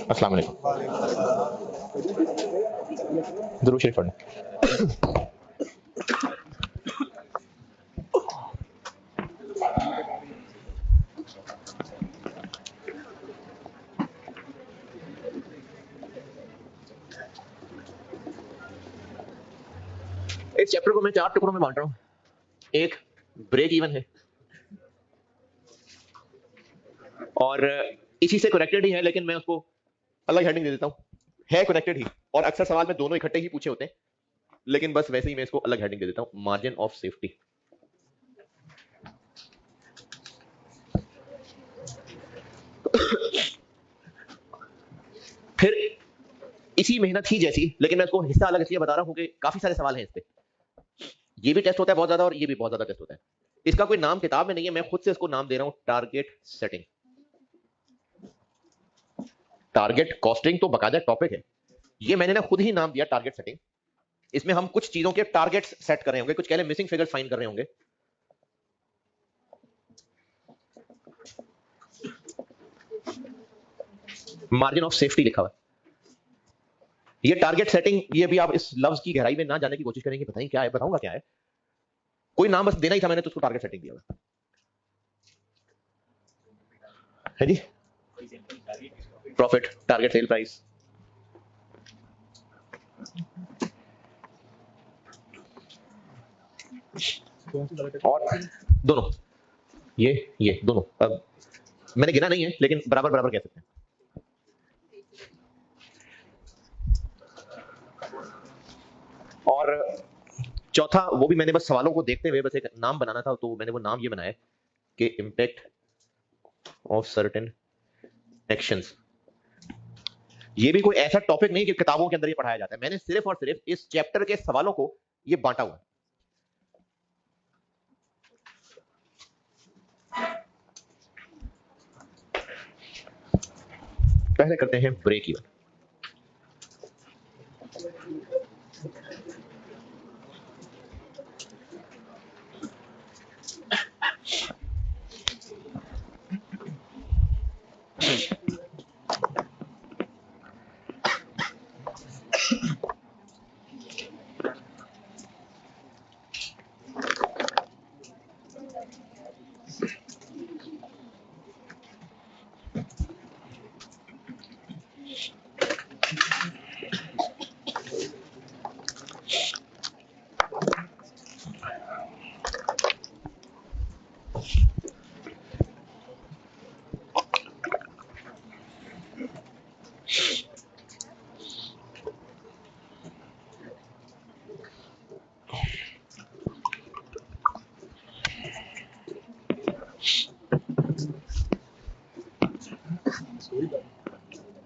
अस्सलाम वालेकुम। दुरूद शरीफ पढ़ना। इस चैप्टर को मैं 4 टुकड़ों में बांट रहा हूं। एक ब्रेक इवन है और इसी से कनेक्टेड ही है, लेकिन मैं उसको अलग हेडिंग दे देता हूं। है कनेक्टेड ही, और अक्सर सवाल में दोनों इकट्ठे ही पूछे होते हैं, लेकिन बस वैसे ही मैं इसको अलग हेडिंग दे देता हूं, मार्जिन ऑफ सेफ्टी। फिर इसी मेहनत ही जैसी, लेकिन मैं इसको हिस्सा अलग इसलिए बता रहा हूं कि काफी सारे सवाल हैं इस पे। ये भी टेस्ट होता है बहुत ज्यादा और ये भी बहुत ज्यादा टेस्ट होता है। इसका कोई नाम किताब में नहीं है, मैं खुद से इसको नाम दे रहा हूं टारगेट सेटिंग। टारगेट कॉस्टिंग तो बकायदा टॉपिक है, ये मैंने ना खुद ही नाम दिया टारगेट सेटिंग। इसमें हम कुछ चीजों के टारगेट्स सेट कर रहे होंगे, कुछ कह लें मिसिंग फिगर्स फाइंड कर रहे होंगे। मार्जिन ऑफ सेफ्टी लिखा हुआ है। ये टारगेट सेटिंग, ये भी आप इस लफ्ज की गहराई में ना जाने की कोशिश करेंगे, बताएं क्या है, बताऊंगा क्या है। कोई नाम बस देना ही था मैंने, तो उसको टारगेट सेटिंग दिया हुआ है जी। प्रॉफिट, टारगेट सेल प्राइस, और दोनों, ये दोनों। अब मैंने गिना नहीं है, लेकिन बराबर बराबर कह सकते हैं। और चौथा, वो भी मैंने बस सवालों को देखते हुए बस एक नाम बनाना था, तो मैंने वो नाम ये बनाया कि इम्पैक्ट ऑफ सर्टेन एक्शंस। ये भी कोई ऐसा टॉपिक नहीं कि किताबों के अंदर ही पढ़ाया जाता है, मैंने सिर्फ और सिर्फ इस चैप्टर के सवालों को ये बांटा हुआ है। पहले करते हैं ब्रेक इवन।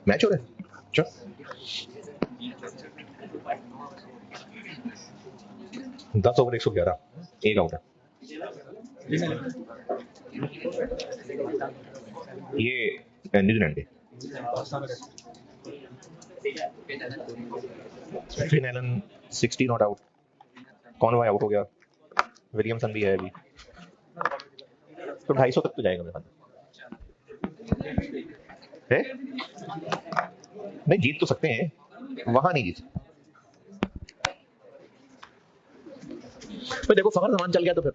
मैच हो रहा है, चल 10 ओवर 111, एक आउट है। ये न्यूजीलैंड है। Finn Allen 60 not out, Conway out हो गया, विलियमसन भी है अभी, तो 250 तक तो जाएगा मेरे ख्याल है। नहीं जीत तो सकते हैं, वहां नहीं जीत। तो देखो फखर जमान चल गया तो फिर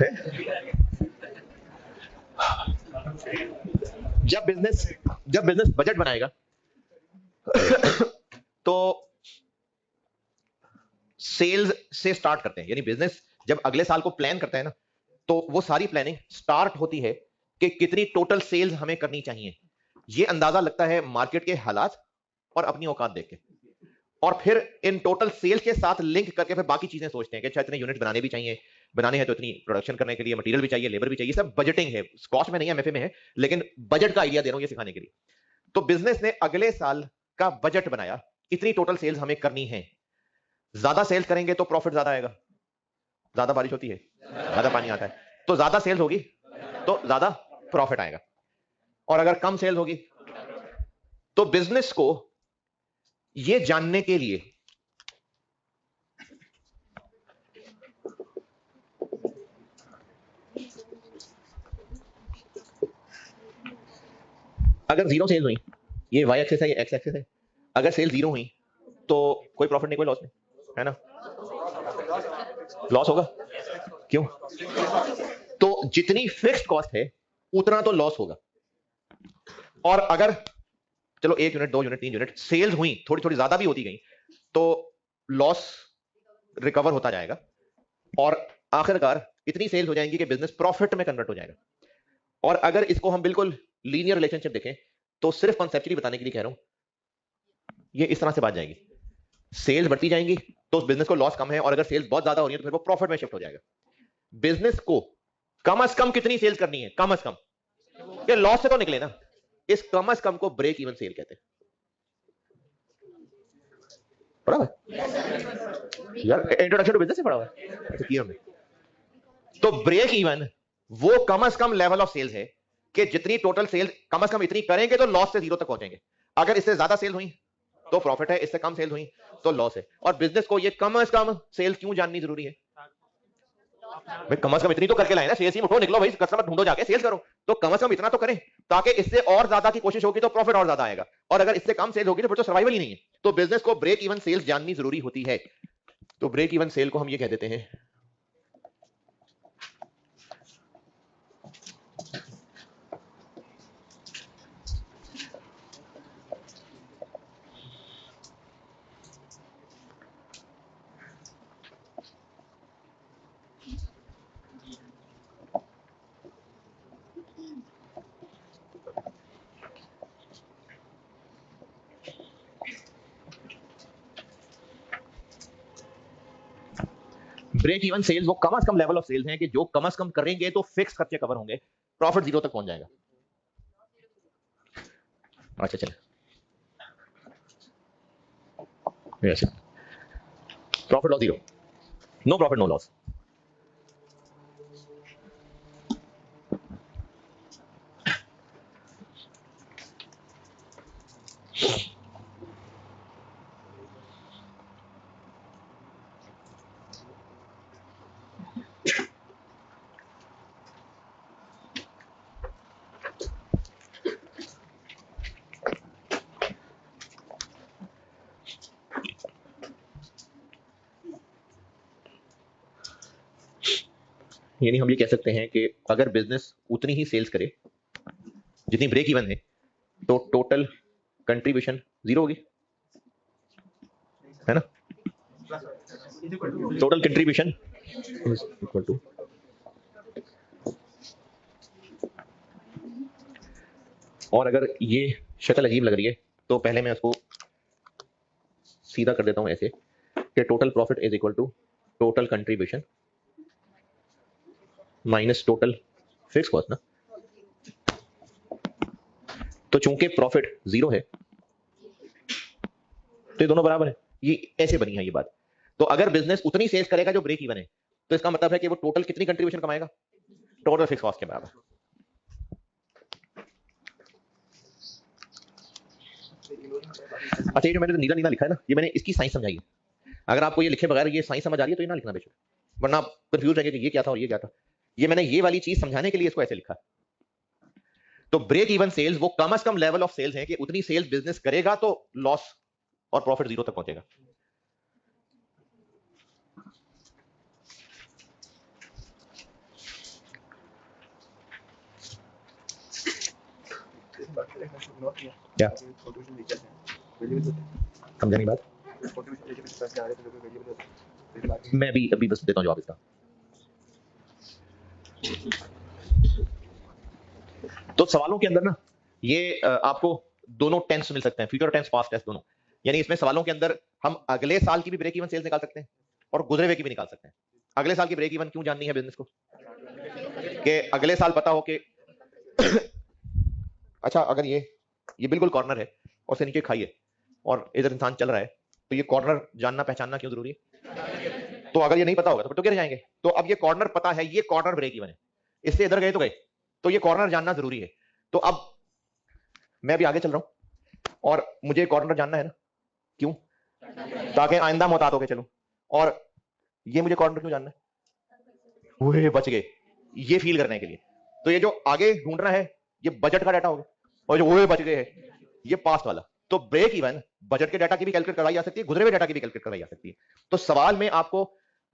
है? जब बिजनेस बजट बनाएगा तो सेल्स से स्टार्ट करते हैं, यानी बिजनेस जब अगले साल को प्लान करता है ना, तो वो सारी प्लानिंग स्टार्ट होती है कि कितनी टोटल सेल्स हमें करनी चाहिए। ये अंदाजा लगता है मार्केट के हालात और अपनी औकात देख के, और फिर इन टोटल सेल्स के साथ लिंक करके फिर बाकी चीजें सोचते हैं कि अच्छा इतने यूनिट बनाने भी चाहिए, बनाने हैं तो इतनी प्रोडक्शन करने के लिए मटेरियल भी चाहिए, लेबर भी चाहिए। सब बजटिंग है, कॉस्ट में नहीं है, एमएफए में है, लेकिन बजट का आइडिया दे रहा हूं ये सिखाने के लिए। तो बिजनेस ने अगले साल का बजट बनाया, इतनी टोटल सेल्स हमें करनी है। ज्यादा सेल्स करेंगे तो प्रॉफिट ज्यादा आएगा, ज्यादा बारिश होती है, ज्यादा पानी आता है, तो ज्यादा सेल्स होगी तो ज्यादा प्रॉफिट आएगा, और अगर कम सेल्स होगी तो बिजनेस को यह जानने के लिए अगर जीरो सेल्स हुई, ये वाई एक्सेस है, ये एक्स एक्सेस है, अगर सेल जीरो हुई तो कोई प्रॉफिट नहीं, कोई लॉस नहीं, है ना? लॉस होगा। क्यों? तो जितनी फिक्स्ड कॉस्ट है उतना तो लॉस होगा। और अगर चलो 1 यूनिट, 2 यूनिट, 3 यूनिट सेल्स हुई, थोड़ी थोड़ी ज्यादा भी होती गई, तो लॉस रिकवर होता जाएगा और आखिरकार इतनी सेल्स हो जाएंगी कि बिजनेस प्रॉफिट में कन्वर्ट हो जाएगा। और अगर इसको हम बिल्कुल लीनियर रिलेशनशिप देखें तो सिर्फ कॉन्सेप्चुअली बताने के लिए कह रहा हूं, ये इस तरह से बात जाएगी, सेल्स बढ़ती जाएंगी तो उस बिजनेस को लॉस कम है, और अगर सेल्स बहुत ज्यादा हो रही है तो फिर वो प्रॉफिट में शिफ्ट हो जाएगा। बिजनेस को कम से कम कितनी सेल्स करनी है? कम से कम, ये लॉस से तो निकले ना, इस कम से कम को ब्रेक इवन सेल कहते हैं। पढ़ा हुआ यार, इंट्रोडक्शन टू बिजनेस से पढ़ा हुआ है? अच्छा किया हमने। तो ब्रेक इवन वो कम से कम लेवल ऑफ सेल्स है कि जितनी टोटल सेल्स कम से कम इतनी करेंगे तो लॉस से जीरो तक पहुंचेंगे। अगर इससे ज्यादा सेल हुई तो प्रॉफिट है, इससे कम सेल हुई तो लॉस है। और बिजनेस को ये कम से कम सेल्स क्यों जाननी जरूरी है? भाई कम से कम इतनी तो करके लाए ना, सेल्स ही उठो, निकलो भाई, कस्टमर ढूंढो, जाके सेल्स करो, तो कम से कम इतना तो करें, ताकि इससे और ज्यादा की कोशिश होगी तो प्रॉफिट और ज्यादा आएगा, और अगर इससे कम सेल होगी तो फिर तो सर्वाइवल ही नहीं है। तो बिजनेस को ब्रेक इवन सेल्स जाननी जरूरी होती है। तो ब्रेक इवन सेल को हम ये कह देते हैं ब्रेक इवन सेल्स वो कम से कम लेवल ऑफ सेल्स हैं कि जो कम से कम करेंगे तो फिक्स खर्चे कवर होंगे, प्रॉफिट जीरो तक पहुंच जाएगा। अच्छा चले, profit loss zero, no profit no loss. यानी हम ये कह सकते हैं कि अगर बिजनेस उतनी ही सेल्स करे जितनी ब्रेक इवन है तो टोटल कंट्रीब्यूशन जीरो होगी, है ना? Total contribution is equal to, और अगर ये शक्ल अजीब लग रही है तो पहले मैं उसको सीधा कर देता हूं ऐसे कि total profit is equal to total contribution minus total fix cost ना। तो चूंकि प्रॉफिट जीरो है तो ये दोनों बराबर है, ये ऐसे बनी है ये बात। तो अगर बिजनेस उतनी सेल्स करेगा जो ब्रेक इवन है तो इसका मतलब है कि वो टोटल कितनी कंट्रीब्यूशन कमाएगा? टोटल फिक्स कॉस्ट के बराबर। अच्छा, ये जो मैंने नीला नीला लिखा है ना, ये मैंने इसकी साइंस समझाई है। अगर आपको ये लिखे बगैर ये साइंस समझ आ रही है तो ये ना लिखना बेशक, वरना आप कंफ्यूज रहेंगे कि ये क्या था और ये क्या था। ये मैंने ये वाली चीज समझाने के लिए इसको ऐसे लिखा। तो ब्रेक इवन सेल्स वो कम से कम लेवल ऑफ सेल्स है कि उतनी सेल्स बिजनेस करेगा तो लॉस और प्रॉफिट जीरो तक पहुंचेगा। क्या समझा नहीं बात? मैं भी अभी बस देता हूं जवाब इसका। तो सवालों के अंदर ना ये आपको दोनों टेंस मिल सकते हैं, फ्यूचर टेंस, पास्ट टेंस दोनों। यानी इसमें सवालों के अंदर हम अगले साल की भी ब्रेक इवन सेल्स निकाल सकते हैं और गुजरे हुए की भी निकाल सकते हैं। अगले साल की ब्रेक इवन क्यों जाननी है बिजनेस को? कि अगले साल पता हो कि अच्छा अगर ये बिल्कुल कॉर्नर है और से नीचे खाई है और इधर इंसान चल रहा है, तो ये कॉर्नर जानना पहचानना क्यों जरूरी है? तो अगर ये नहीं पता होगा तो फिर तो गिर जाएंगे। तो अब ये कॉर्नर पता है, ये कॉर्नर ब्रेक इवन है, इससे इधर गए तो गए, तो ये कॉर्नर जानना जरूरी है। तो अब मैं अभी आगे चल रहा हूं और मुझे कॉर्नर जानना है ना, क्यों? ताकि आइंदा मोहतात होकर चलूं। और ये मुझे कॉर्नर क्यों जानना है? वो बच गए, ये फील करने के लिए। तो ये जो आगे ढूंढना है ये बजट का डाटा होगा, और जो वो बच गए हैं ये पास्ट वाला। तो ब्रेक इवन बजट के डाटा की भी कैलकुलेट करवाई जा सकती है, गुजरे हुए डाटा की भी कैलकुलेट करवाई जा सकती है। तो सवाल में आपको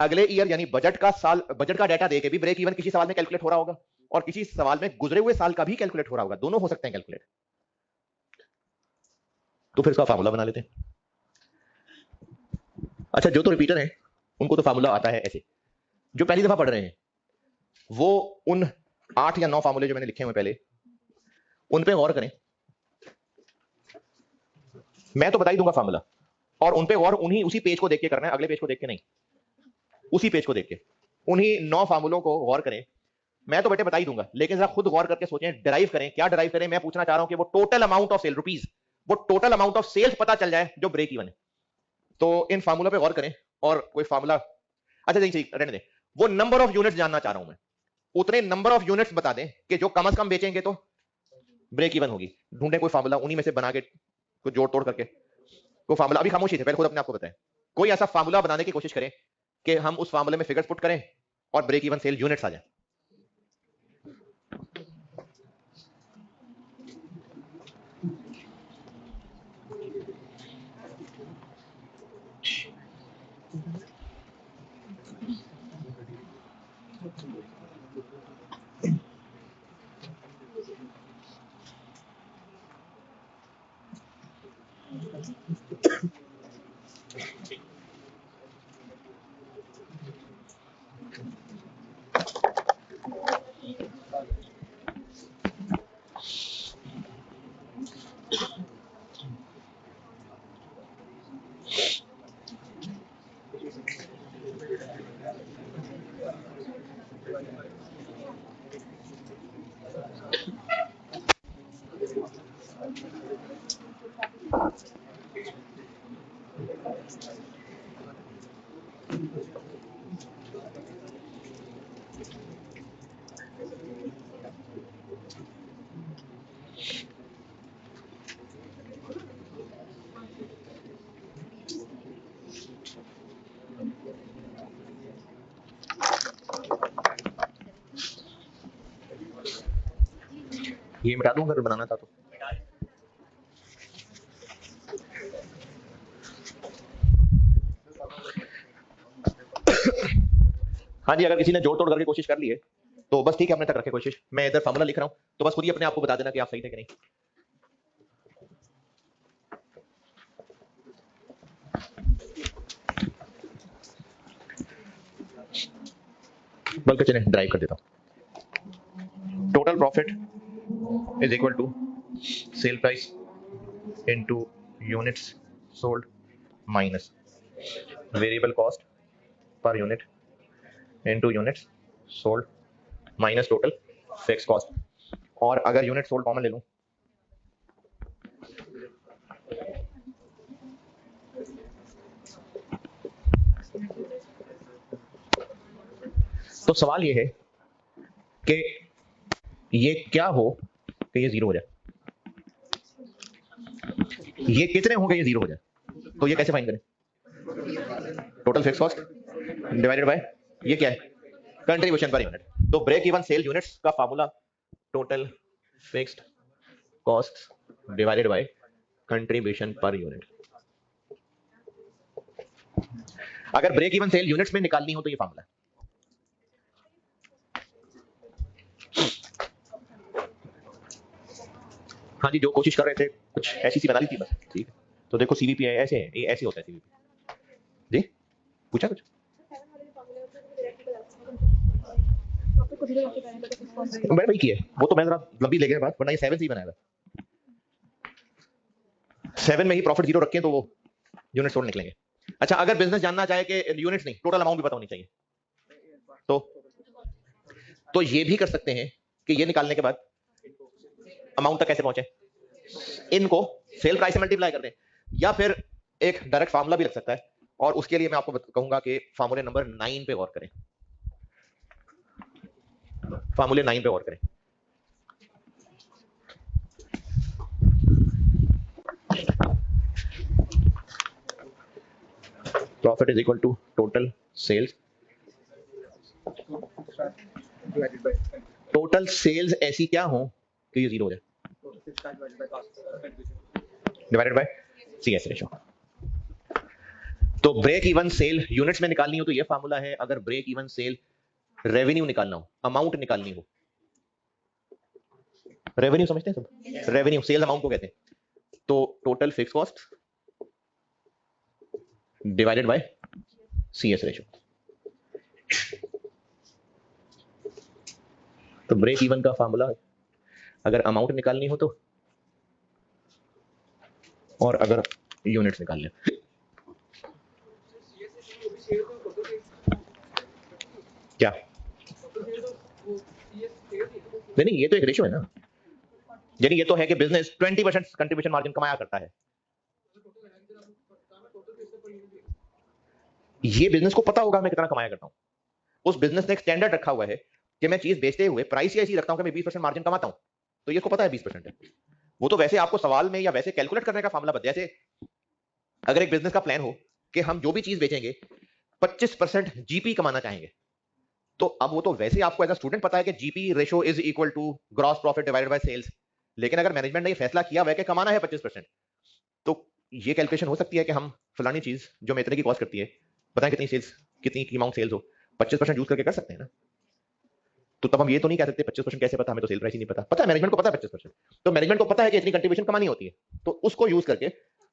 अगले ईयर यानी बजट का साल, बजट का डाटा देके भी ब्रेक इवन किसी सवाल में कैलकुलेट हो रहा होगा और किसी सवाल में गुजरे हुए साल का भी कैलकुलेट हो रहा होगा, दोनों हो सकते हैं कैलकुलेट। तो फिर इसका फार्मूला बना लेते हैं। अच्छा, जो तो रिपीटर है उनको तो फार्मूला आता है ऐसे, जो पहली दफा पढ़ रहे हैं वो उन 8 या 9 फार्मूले जो मैंने लिखे हुए पहले उन पे गौर करें। मैं तो बता ही दूंगा फार्मूला, और उन पे गौर उन्हीं उसी पेज को देख के करना है, अगले पेज को देख के नहीं, उसी पेज को देख के उन्हीं 9 फार्मूलों को गौर करें। मैं तो बेटे बता ही दूंगा, लेकिन जरा खुद गौर करके सोचें, डिराइव करें। क्या डिराइव करें? मैं पूछना चाह रहा हूं कि वो total amount of sale rupees, वो टोटल अमाउंट ऑफ सेल्स पता चल जाए जो ब्रेक इवन है। तो इन फार्मूला पे गौर करें और कोई फार्मूला, अच्छा नहीं ठीक रहने दें, वो नंबर ऑफ यूनिट्स जानना चाह रहा हूं मैं। उतने नंबर ऑफ यूनिट्स बता दें कि जो कम से कम बेचेंगे तो ब्रेक इवन होगी। ढूंढें कोई फार्मूला, उन्हीं में से बना के कुछ जोड़ तोड़ करके कोई फार्मूला। अभी खामोशी थे, पहले खुद अपने आपको बताएं, कोई ऐसा फार्मूला बनाने की कोशिश करें कि हम उस फार्मूले में फिगर्स पुट करें और ब्रेक इवन सेल यूनिट्स आ जाए। ये मिटा दूं अगर बनाना था तो। हाँ जी, अगर किसी ने जोड़ तोड़ करके कोशिश कर ली है तो बस ठीक है, अपने तक रखे कोशिश। मैं इधर फार्मूला लिख रहा हूं तो बस खुद ही अपने आप को बता देना कि आप सही थे कि नहीं। बल्कि चलें ड्राइव कर देता हूं। Total profit is equal to sale price into units sold minus variable cost per unit into units sold minus total fix cost. और अगर यूनिट सोल्ड कॉमन ले लूं तो सवाल ये है कि ये क्या हो कि ये जीरो हो जाए, ये कितने होंगे ये जीरो हो जाए। तो ये कैसे फाइंड करें? Total fix cost divided by ये क्या है, कंट्रीब्यूशन पर यूनिट। तो ब्रेक इवन सेल यूनिट्स का formula total fixed cost divided by contribution per unit. अगर ब्रेक इवन सेल यूनिट्स में निकालनी हो तो ये फार्मूला। हाँ जी, जो कोशिश कर रहे थे कुछ ऐसी सी बना ली थी बस, ठीक है। तो देखो सीवीपी है, ऐसे है, ये ऐसे होता है सीवीपी। जी पूछा कुछ? मैंने वही किया, वो तो मैं जरा लंबी ले गया बात, वरना ये 7 से ही बनाया था। 7 में ही प्रॉफिट जीरो रखें तो वो यूनिट सोल्ड निकलेंगे। अच्छा, अगर बिजनेस जानना चाहे कि यूनिट्स नहीं टोटल अमाउंट भी पता होनी चाहिए तो ये भी कर सकते हैं कि ये निकालने के बाद अमाउंट तक कैसे पहुंचे, इनको सेल प्राइस से मल्टीप्लाई कर दें, या फिर एक डायरेक्ट फार्मूला भी लग सकता है। और उसके लिए मैं आपको कहूंगा कि फार्मूले नंबर 9 पे गौर करें। फार्मूले 9 पे गौर करें। Profit is equal to total sales. Total sales ऐसी क्या हो कि ये जीरो हो जाए। Divided by CS ratio. तो ब्रेक इवन सेल यूनिट्स में निकालनी हो तो ये फार्मूला है। अगर ब्रेक इवन सेल रेवेन्यू निकालना हो, अमाउंट निकालनी हो, रेवेन्यू समझते हैं सब, रेवेन्यू सेल अमाउंट को कहते हैं, तो total fix cost divided by CS ratio. तो ब्रेक इवन का फार्मूला अगर अमाउंट निकालनी हो तो, और अगर यूनिट्स निकालने क्या, नहीं ये तो एक रेशियो है ना, यानी ये तो है कि बिजनेस 20% कंट्रीब्यूशन मार्जिन कमाया करता है। ये बिजनेस को पता होगा मैं कितना कमाया करता हूं। उस बिजनेस ने एक स्टैंडर्ड रखा हुआ है कि मैं चीज बेचते हुए प्राइस ही ऐसी रखता हूं कि मैं 20% मार्जिन कमाता हूं, तो ये इसको पता है 20% है। वो तो वैसे आपको सवाल में या वैसे कैलकुलेट करने का फार्मूला बता, जैसे अगर एक बिजनेस का प्लान हो कि हम जो भी चीज बेचेंगे 25% जीपी कमाना चाहेंगे, तो अब वो तो वैसे आपको एज अ स्टूडेंट पता है कि GP ratio is equal to gross profit divided by sales, लेकिन अगर मैनेजमेंट ने ये फैसला किया हुआ है कि कमाना है 25%, तो ये कैलकुलेशन हो सकती है कि हम फलानी चीज जो इतने की कॉस्ट करती है, बताएं कितनी सेल्स, कितनी अमाउंट सेल्स हो, 25% यूज करके कर सकते हैं ना। तो तब हम ये तो नहीं कह सकते 25% कैसे पता, हमें तो सेल प्राइस ही नहीं पता, पता है मैनेजमेंट को पता है 25%, तो मैनेजमेंट को पता है कि इतनी कंट्रीब्यूशन कमानी होती है, तो उसको यूज करके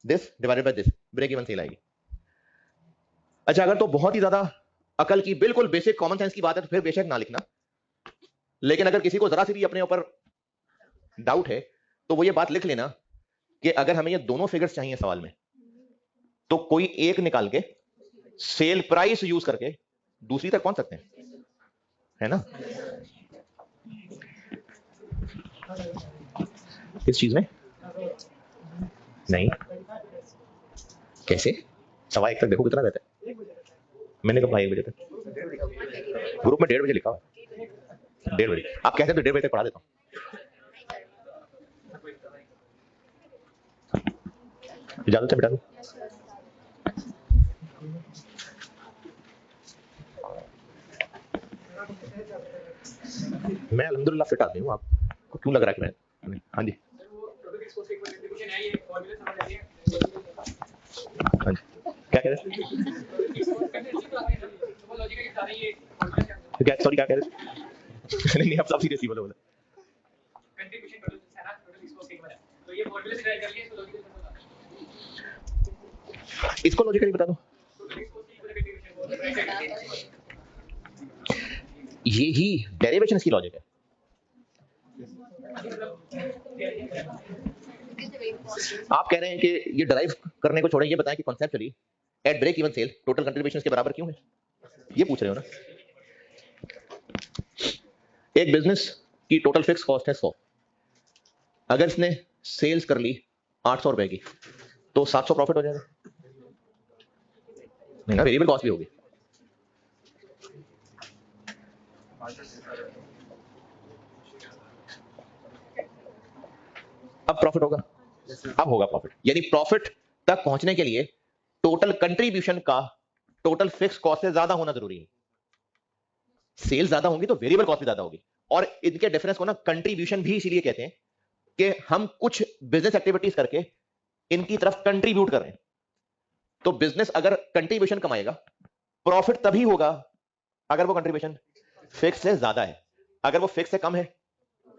this divided by this break even sale आएगी। अच्छा, अगर तो बहुत ही ज्यादा अकल की बिल्कुल बेसिक कॉमन सेंस की बात है तो फिर बेशक ना लिखना, लेकिन अगर किसी को जरा सी भी अपने ऊपर डाउट है तो वो ये बात लिख लेना कि अगर हमें ये दोनों फिगर्स चाहिए सवाल में, तो कोई एक निकाल के सेल प्राइस यूज करके दूसरी तक पहुंच सकते हैं, है ना। किस चीज में नहीं, कैसे 1:15 तक देखो कितना रहता है, मैंने कब कहा 1 बजे तक, ग्रुप में 1:30 बजे लिखा हुआ है, 1:30 बजे आप कहते हैं तो 1:30 बजे तक पढ़ा देता हूँ। इजाजत है बेटा, मैं अल्हम्दुलिल्लाह फिट आदमी हूँ, आपको क्यों लग रहा है कि मैं, हाँ जी हाँ जी क्या कह रहे हैं, क्या सॉरी क्या कह रहे हैं नहीं आप सब सीरियसली बोलो बोलो। इसको लॉजिकली बता दो, ये ही डेरिवेशन इसकी लॉजिक है। आप कह रहे हैं कि ये ड्राइव करने को छोड़ें, ये बताएं कि conceptually at break even sale total contribution के बराबर क्यों है, ये पूछ रहे हो ना। एक बिजनेस की टोटल फिक्स कॉस्ट है 100, अगर इसने सेल्स कर ली 800 रुपए की तो 700 प्रॉफिट हो जाएगा, नहीं ना, वेरिएबल कॉस्ट भी होगी। अब प्रॉफिट होगा, अब होगा प्रॉफिट, यानी प्रॉफिट तक पहुंचने के लिए टोटल कंट्रीब्यूशन का टोटल फिक्स कॉस्ट से ज्यादा होना जरूरी है। सेल ज्यादा होंगी तो वेरिएबल कॉस्ट भी ज्यादा होगी, और इनके डिफरेंस को ना कंट्रीब्यूशन भी इसीलिए कहते हैं कि हम कुछ बिजनेस एक्टिविटीज करके इनकी तरफ कंट्रीब्यूट कर रहे हैं। तो बिजनेस अगर कंट्रीब्यूशन कमाएगा, प्रॉफिट तभी होगा अगर वो कंट्रीब्यूशन फिक्स से ज्यादा है, अगर वो फिक्स से कम है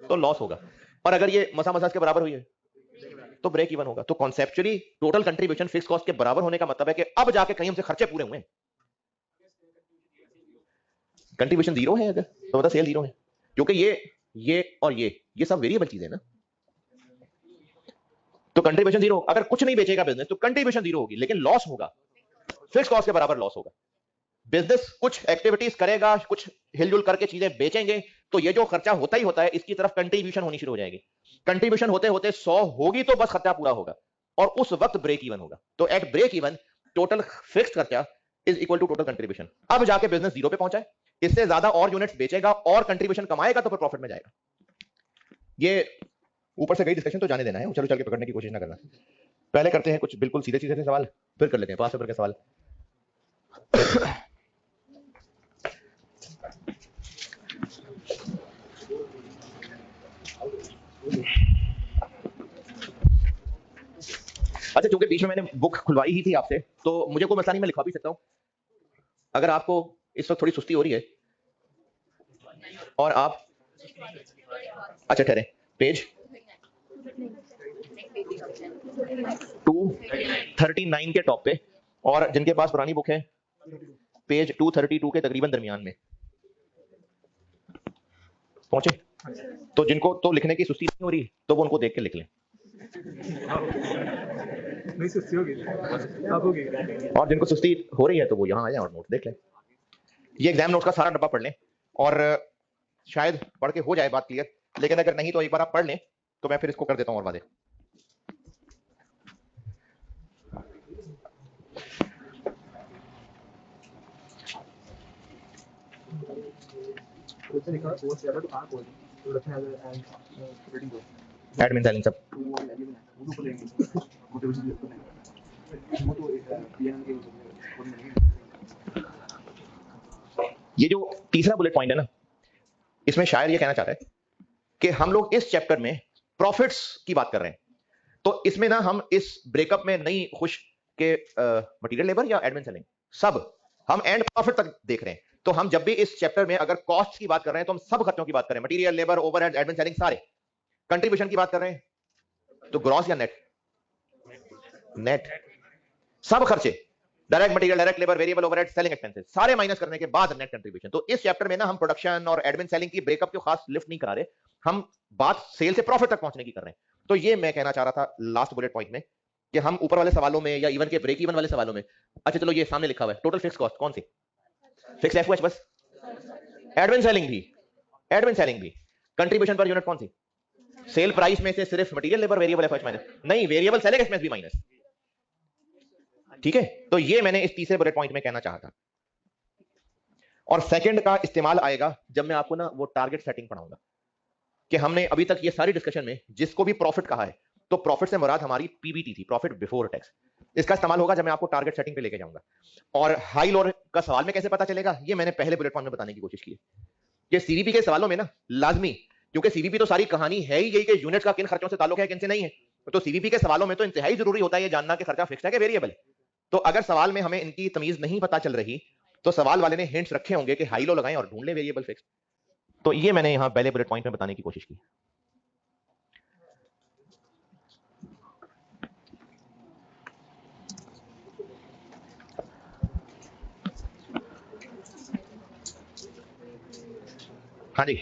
तो लॉस होगा, और अगर ये मसा मसा के बराबर हुई है तो ब्रेक इवन होगा। तो conceptually total contribution fix cost के बराबर होने का मतलब है कि अब जाके कहीं हमसे खर्चे पूरे हुए हैं। कंट्रीब्यूशन जीरो है अगर तो मतलब सेल जीरो है, क्योंकि ये और ये सब वेरिएबल चीजें ना। तो कंट्रीब्यूशन जीरो, अगर कुछ नहीं बेचेगा बिजनेस तो कंट्रीब्यूशन जीरो होगी, लेकिन लॉस होगा, फिक्स कॉस्ट के बराबर लॉस होगा। बिजनेस कुछ एक्टिविटीज करेगा, कुछ हिलजुल करके चीजें बेचेंगे, तो ये जो खर्चा होता ही होता है इसकी तरफ कंट्रीब्यूशन होनी शुरू हो जाएगी। कंट्रीब्यूशन होते होते 100 होगी तो बस खर्चा पूरा होगा, और उस वक्त ब्रेक इवन होगा। तो at break even total fixed खर्चा is equal to total contribution. अब जाके बिजनेस जीरो पे पहुंचा है, इससे ज्यादा और यूनिट्स बेचेगा और कंट्रीब्यूशन कमाएगा तो फिर प्रॉफिट में जाएगा। ये ऊपर से गई डिस्कशन तो जाने देना है, उछल उछल के पकड़ने की कोशिश ना करना। पहले करते हैं कुछ बिल्कुल सीधे सीधे से सवाल, फिर कर लेते हैं 5 पेपर के सवाल। अच्छा, चूंकि बीच में मैंने बुक खुलवाई ही थी आपसे, तो मुझे कोई मसला नहीं, मैं लिखवा भी सकता हूँ। अगर आपको इस वक्त थोड़ी सुस्ती हो रही है और आप, अच्छा ठहरे, पेज 239 के टॉप पे, और जिनके पास पुरानी बुक है पेज 232 के तकरीबन दरमियान में पहुंचे। तो जिनको तो लिखने की सुस्ती नहीं हो रही तो वो उनको देख के लिख लें, नहीं सुस्ती होगी, अब होगी। और जिनको सुस्ती हो रही है तो वो यहाँ आ जाए और नोट देख लें। ये एग्जाम नोट का सारा डब्बा पढ़ लें, और शायद पढ़ के हो जाए बात क्लियर, लेकिन अगर नहीं तो एक बार आप पढ़ लें तो मैं फिर इसको कर देता हूँ और वादे। एडमिन सेलिंग सब ये जो तीसरा बुलेट पॉइंट है ना, इसमें शायर ये कहना चाहता है कि हम लोग इस चैप्टर में प्रॉफिट्स की बात कर रहे हैं, तो इसमें ना हम इस ब्रेकअप में नहीं खुश के मटेरियल लेबर या एडमिन सेलिंग, सब हम एंड प्रॉफिट तक देख रहे हैं। तो हम जब भी इस चैप्टर में अगर कॉस्ट की बात कर रहे हैं तो हम सब खर्चों की बात कर रहे हैं, material labour overhead admin selling सारे। कंट्रीब्यूशन की बात कर रहे हैं तो ग्रॉस या नेट, नेट सब खर्चे, direct material, direct labour, variable overhead, selling expenses सारे माइनस करने के बाद नेट कंट्रीब्यूशन। तो इस चैप्टर में ना हम प्रोडक्शन और एडमिन सेलिंग की ब्रेकअप को खास लिफ्ट नहीं करा रहे, हम बात सेल से प्रॉफिट तक पहुंचने की कर रहे हैं। तो ये मैं कहना चाह रहा था लास्ट बुलेट पॉइंट में कि हम ऊपर वाले सवालों में या इवन के ब्रेक इवन वाले सवालों में, अच्छा चलो ये सामने लिखा हुआ है टोटल फिक्स कॉस्ट कौन सी, फिक्स एफओएच बस, एडमिन सेलिंग भी, एडमिन सेलिंग भी, कंट्रीब्यूशन पर यूनिट कौन सी, सेल प्राइस में से सिर्फ material labour variable FOH minus, नहीं वेरिएबल सेलिंग एक्सपेंस भी माइनस। ठीक है, तो ये मैंने इस तीसरे बुलेट पॉइंट में कहना चाहा था। और सेकंड का इस्तेमाल आएगा जब मैं आपको ना वो टारगेट सेटिंग पढ़ाऊंगा, कि हमने अभी तक ये सारी डिस्कशन में जिसको भी प्रॉफिट कहा है, तो प्रॉफिट से मुराद हमारी पीबीटी थी, प्रॉफिट बिफोर टैक्स। इसका इस्तेमाल होगा जब मैं आपको टारगेट सेटिंग पे लेके जाऊंगा। और हाई लो का सवाल में कैसे पता चलेगा, ये मैंने पहले बुलेट पॉइंट में बताने की कोशिश की है कि सीवीपी के सवालों में ना लाजमी, क्योंकि सीवीपी तो सारी कहानी है ही यही कि यूनिट का किन खर्चों से ताल्लुक है किन से नहीं है, तो सीवीपी के सवालों में तो इंतहाई जरूरी होता है ये जानना कि खर्चा फिक्स है कि वेरिएबल है। तो अगर सवाल में हमें इनकी तमीज नहीं पता चल रही तो सवाल वाले ने हिंट्स रखे होंगे कि हाई लो लगाएं और ढूंढ लें वेरिएबल फिक्स। तो ये मैंने यहां पहले बुलेट पॉइंट में बताने की कोशिश की। हाँ जी,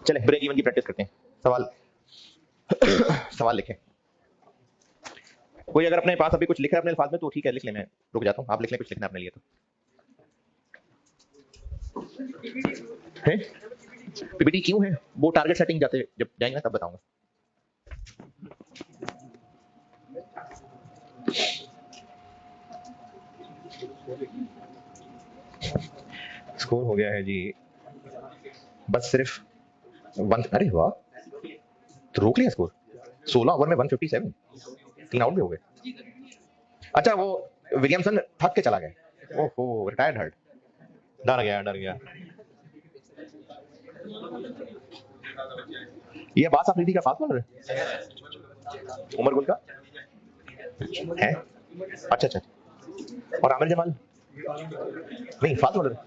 चले ब्रेक इवन की प्रैक्टिस करते हैं। सवाल सवाल लिखें, कोई अगर अपने पास अभी कुछ लिखा है अपने अल्फाज में तो ठीक है, लिख ले, मैं रुक जाता हूँ, आप लिख लें कुछ लिखना अपने लिए। तो है पीपीटी क्यों है, वो टारगेट सेटिंग जाते जब जाएंगे ना तब बताऊंगा। स्कोर हो गया है जी बस सिर्फ वन, अरे वाह, तो रोक लिया स्कोर 16 ओवर में 157, 3 आउट भी हो गए। अच्छा वो विलियमसन थक के चला गया, ओहो रिटायर्ड हर्ट, डर गया डर गया। ये बात अफरीदी का फास्ट बॉलर है, उमर गुल का है, अच्छा अच्छा, और आमिर जमाल नहीं फास्ट बॉलर।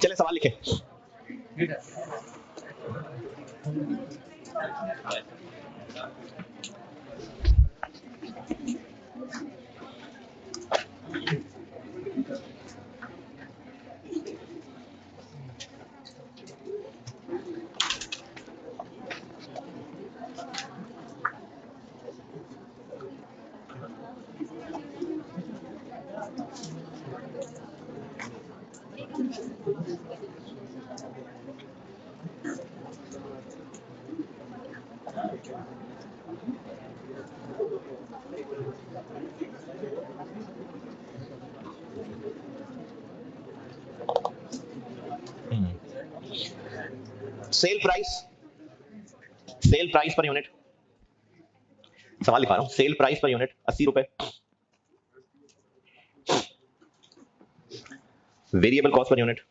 चले सवाल लिखे, सेल प्राइस पर यूनिट, सवाल लिखा रहा हूं, सेल प्राइस पर यूनिट 80 रुपए, variable cost per unit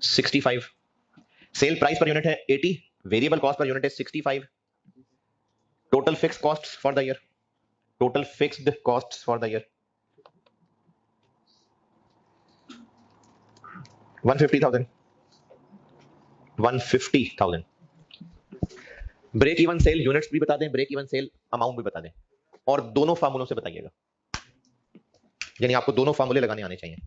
65, sell price per unit है 80, वेरिएबल कॉस्ट पर यूनिट है 65, total fixed costs for the year, total fixed costs for the year 150,000, 150,000। Break even cell units भी बता दें, break even cell amount भी बता दें, और दोनों फार्मूलों से बताइएगा, यानी आपको दोनों फार्मूले लगाने आने चाहिए।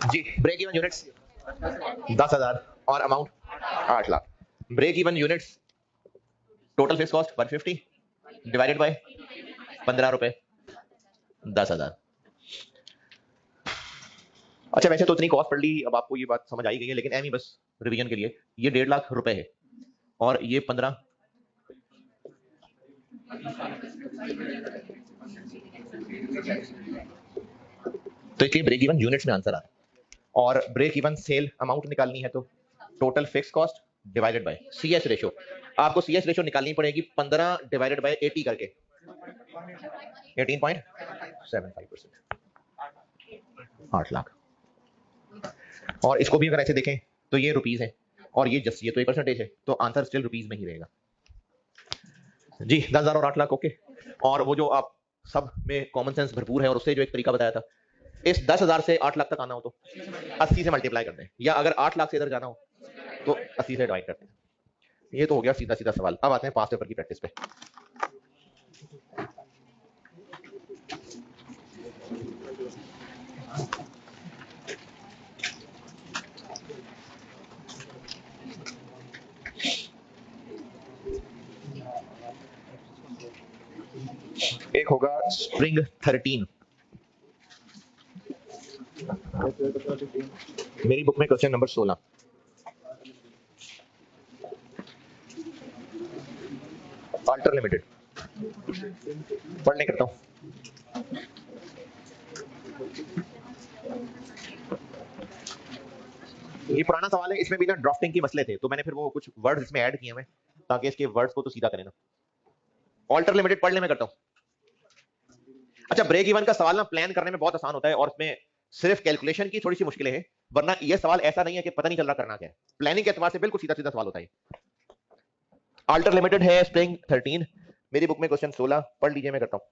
जी, ब्रेक इवन यूनिट्स 10,000 और amount 8 lakh. Break even units total fix cost 150 divided by 15 रुपए 10,000। अच्छा, वैसे तो इतनी कॉस्ट पड़ ली, अब आपको ये बात समझ आई गई है, लेकिन एम ही बस रिवीजन के लिए, ये 1.5 लाख रुपए है और ये 15, तो इसलिए ब्रेक इवन यूनिट्स में आंसर आ रहा है। और ब्रेक इवन सेल अमाउंट निकालनी है तो total fix cost divided by CS ratio, आपको सीएस रेशियो निकालनी पड़ेगी 15 डिवाइडेड बाय 80 करके 18.75%, 8 लाख। और इसको भी अगर ऐसे देखें तो ये रुपीस है और ये जस्ट ये तो एक परसेंटेज है, तो आंसर स्टिल रुपीस में ही रहेगा। जी, 10,000 और 8 लाख, ओके। और वो जो आप सब में कॉमन सेंस भरपूर है, और उससे जो एक तरीका बताया था, इस 10,000 से 8 लाख तक आना हो तो 80 से मल्टीप्लाई करते हैं, या अगर 8 लाख से इधर जाना हो तो 80 से डिवाइड करते हैं। ये तो हो गया सीधा सीधा सवाल। अब आते हैं पास्ट पेपर की प्रैक्टिस पे। एक होगा स्प्रिंग 13, मेरी बुक में क्वेश्चन नंबर 16। अल्टर लिमिटेड पढ़ने करता हूं। ये पुराना सवाल है, इसमें भी ना ड्राफ्टिंग के मसले थे, तो मैंने फिर वो कुछ वर्ड्स इसमें ऐड किए हैं ताकि इसके वर्ड्स को तो सीधा करें ना। अल्टर लिमिटेड पढ़ने में करता हूं। अच्छा, ब्रेक इवन का सवाल ना प्लान करने में बहुत आसान होता है, और इसमें सिर्फ कैलकुलेशन की थोड़ी सी मुश्किलें हैं, वरना ये सवाल ऐसा नहीं है कि पता नहीं चल रहा करना क्या है। प्लानिंग के एतबार से बिल्कुल सीधा सीधा सवाल होता है। अल्टर लिमिटेड है स्प्रिंग 13, मेरी बुक में क्वेश्चन 16, पढ़ लीजिए, मैं करता हूं।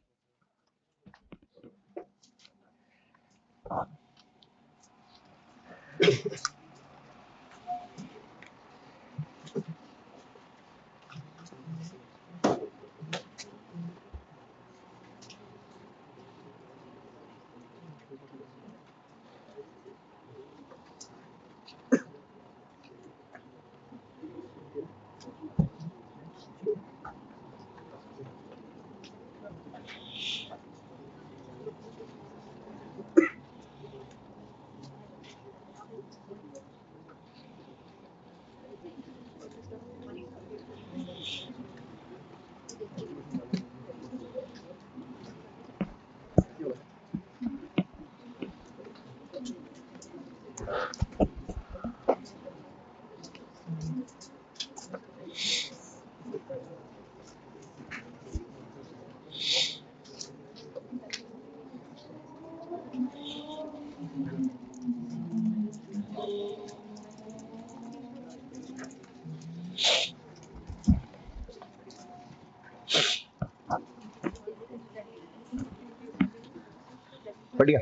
बढ़िया।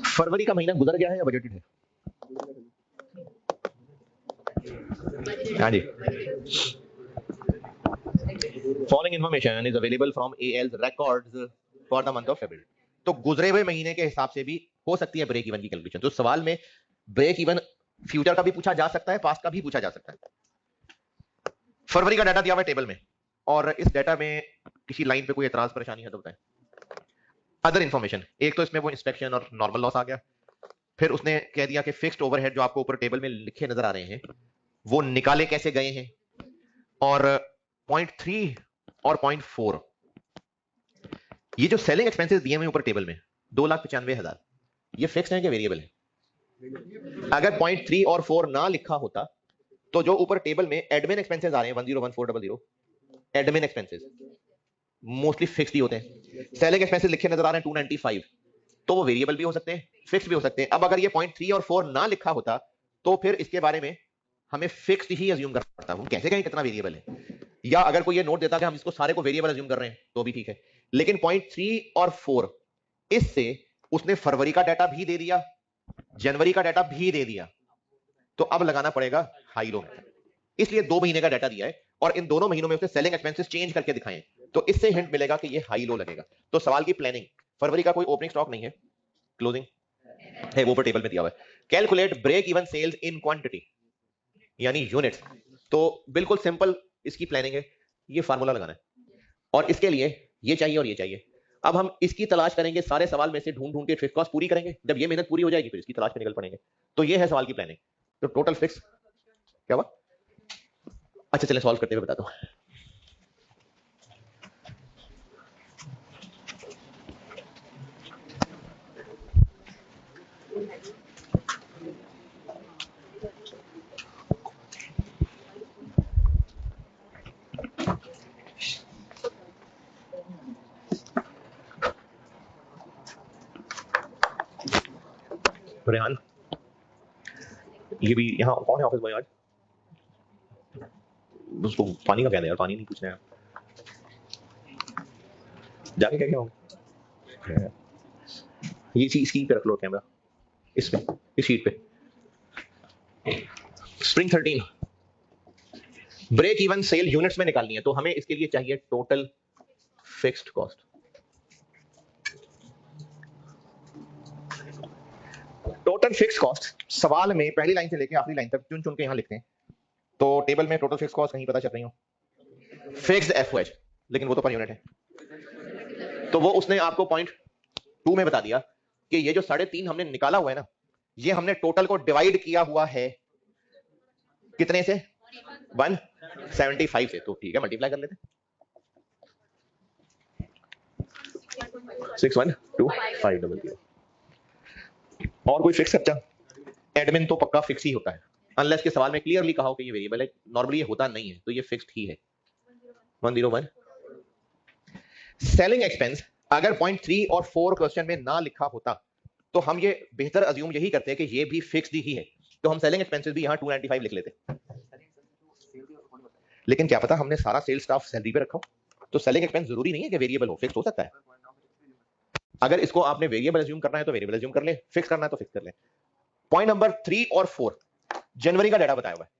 फरवरी का महीना गुजर गया है या बजटेड है? हाँ जी। Following information is available from AL's records for the month of February. तो गुजरे हुए महीने के हिसाब से भी हो सकती है ब्रेक इवन की कैलकुलेशन। तो सवाल में ब्रेक इवन फ्यूचर का भी पूछा जा सकता है, पास्ट का भी पूछा जा सकता है। फरवरी का डाटा दिया हुआ है टेबल में, और इस डाटा में किसी लाइन पे कोई एतराज परेशानी है तो बताएं। अदर इंफॉर्मेशन, एक तो इसमें वो इंस्पेक्शन और नॉर्मल लॉस आ गया, फिर उसने कह दिया कि फिक्स्ड ओवरहेड जो आपको ऊपर टेबल में लिखे नजर आ रहे हैं वो निकाले कैसे गए हैं, और पॉइंट 3 और पॉइंट 4 ये जो सेलिंग एक्सपेंसेस दिए हुए ऊपर टेबल में 2,95,000 ये फिक्स्ड है कि वेरिएबल है? अगर पॉइंट 3 और 4 ना लिखा होता तो जो ऊपर टेबल में एडमिन एक्सपेंसेस आ रहे हैं 101400 एडमिन एक्सपेंसेस मोस्टली फिक्स्ड ही होते हैं। सेलिंग एक्सपेंसेस लिखे नजर आ रहे हैं 295, तो वो वेरिएबल भी हो सकते हैं, फिक्स्ड भी हो सकते हैं। अब अगर ये पॉइंट 3 और 4 ना लिखा होता तो फिर इसके बारे में हमें फिक्स्ड ही अज्यूम करना पड़ता। हम कैसे कहें कितना वेरिएबल है, या अगर कोई ये नोट देता कि हम इसको सारे को वेरिएबल अज्यूम कर रहे हैं तो भी ठीक है। लेकिन पॉइंट 3 और 4 इससे उसने फरवरी का डाटा भी दे दिया, जनवरी का डाटा भी दे दिया, तो अब लगाना पड़ेगा हाई लो। इसलिए 2 महीने का डाटा दिया है और इन दोनों महीनों में उसने सेलिंग एक्सपेंसेस चेंज करके दिखाए, तो इससे हिंट मिलेगा कि ये हाई लो लगेगा। तो सवाल की प्लानिंग, फरवरी का कोई ओपनिंग स्टॉक नहीं है, क्लोजिंग है, वो ऊपर टेबल में दिया हुआ है। Calculate break even sales in quantity यानी यूनिट्स। तो बिल्कुल सिंपल इसकी प्लानिंग है, ये फार्मूला लगाना है और इसके लिए ये चाहिए और ये चाहिए। अब हम इसकी तलाश करेंगे, सारे सवाल में से ढूंढ ढूंढ के फिक्स कॉस्ट पूरी करेंगे। जब ये मेहनत पूरी हो जाएगी फिर इसकी तलाश पे निकल पड़ेंगे। तो ये है सवाल की प्लानिंग। तो टोटल फिक्स क्या हुआ? अच्छा चलें सॉल्व करते हुए बताता हूं। रेहान, ये भी यहाँ कौन है ऑफिस बॉय आज? उसको पानी का क्या है यार, पानी नहीं पूछना है जाके क्या क्या ये चीज इसकी पे रख लो कैमरा, इसमें इस शीट पे। Spring 13 break even cell units में निकालनी है, तो हमें इसके लिए चाहिए total fixed cost. Total fixed cost सवाल में पहली लाइन से लेकर आखिरी लाइन तक चुन चुन के यहां लिखते हैं। तो टेबल में टोटल फिक्स्ड कॉस्ट कहीं पता चल रही हो, फिक्स्ड एफओएच, लेकिन वो तो पर यूनिट है। तो वो उसने आपको पॉइंट 2 में बता दिया कि ये जो 3.5 हमने निकाला हुआ है ना, ये हमने टोटल को डिवाइड किया हुआ है कितने से? 175 से। तो ठीक है मल्टीप्लाई कर लेते हैं, 612500। और कोई फिक्स खर्चा? एडमिन तो पक्का फिक्स ही होता है, अनलेस के सवाल में क्लियरली कहा हो कि ये वेरिएबल है। नॉर्मली ये होता नहीं है, तो ये फिक्स्ड ही है 101। सेलिंग एक्सपेंस अगर पॉइंट 3 और 4 क्वेश्चन में ना लिखा होता तो हम ये बेहतर अज्यूम यही करते हैं कि ये भी फिक्स्ड ही है, तो हम सेलिंग एक्सपेंसेस भी यहाँ 295 लिख लेते। लेकिन क्या पता हमने सारा सेल्स स्टाफ सैलरी पे रखा हो, तो सेलिंग एक्सपेंस जरूरी नहीं है कि वेरिएबल हो, फिक्स हो सकता है। अगर इसको आपने वेरिएबल अज्यूम करना है तो वेरिएबल अज्यूम कर ले, फिक्स करना है तो फिक्स कर ले। पॉइंट नंबर 3 और 4 जनवरी का डाटा बताया हुआ है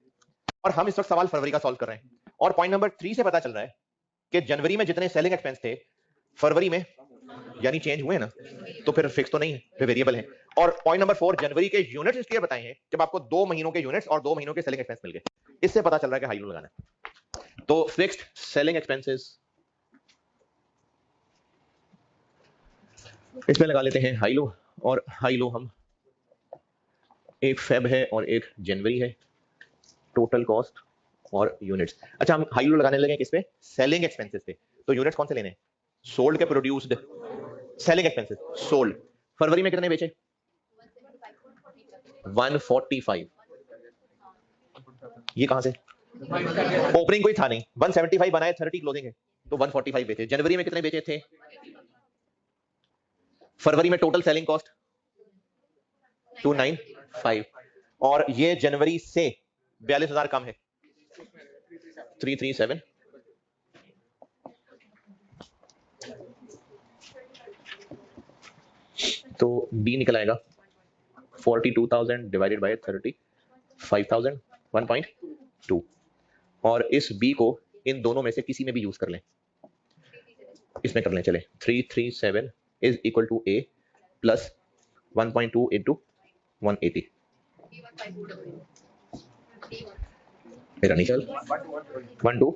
और हम इस वक्त सवाल फरवरी का सॉल्व कर रहे हैं। और पॉइंट नंबर 3 से पता चल रहा है कि जनवरी में जितने सेलिंग एक्सपेंस थे फरवरी में यानी चेंज हुए ना, तो फिर फिक्स तो नहीं है, फिर वेरिएबल है। और पॉइंट नंबर 4 जनवरी के यूनिट्स इसलिए बताए हैं जब आपको 2 महीनों के यूनिट्स और 2 महीनों के सेलिंग एक्सपेंस मिल गए, इससे पता चल रहा है कि हाई लो लगाना है। तो फिक्स्ड सेलिंग एक्सपेंसेस इसमें लगा लेते हैं हाई लो, और हाई लो हम एक फेब है और एक जनवरी है, टोटल कॉस्ट और यूनिट्स। अच्छा हम हाई लो लगाने लगे किस पे? सेलिंग एक्सपेंसेस पे। तो यूनिट्स कौन से लेने हैं? सोल्ड के प्रोड्यूस्ड, सेलिंग एक्सपेंसेस सोल्ड। फरवरी में कितने बेचे? 145। ये कहां से? ओपनिंग कोई था नहीं, 175 बनाए, 30 क्लोजिंग है, तो 145 बेचे। जनवरी में कितने बेचे थे? फरवरी में टोटल सेलिंग कॉस्ट 295, और ये जनवरी से 42,000 कम है, 337। तो बी निकल आएगा 42,000 डिवाइडेड बाय 30, 5,000, 1.2। और इस बी को इन दोनों में से किसी में भी यूज कर लें, इसमें कर लें, चले। 337 is equal to A plus 1.2 into 180। मेरा नहीं चल 12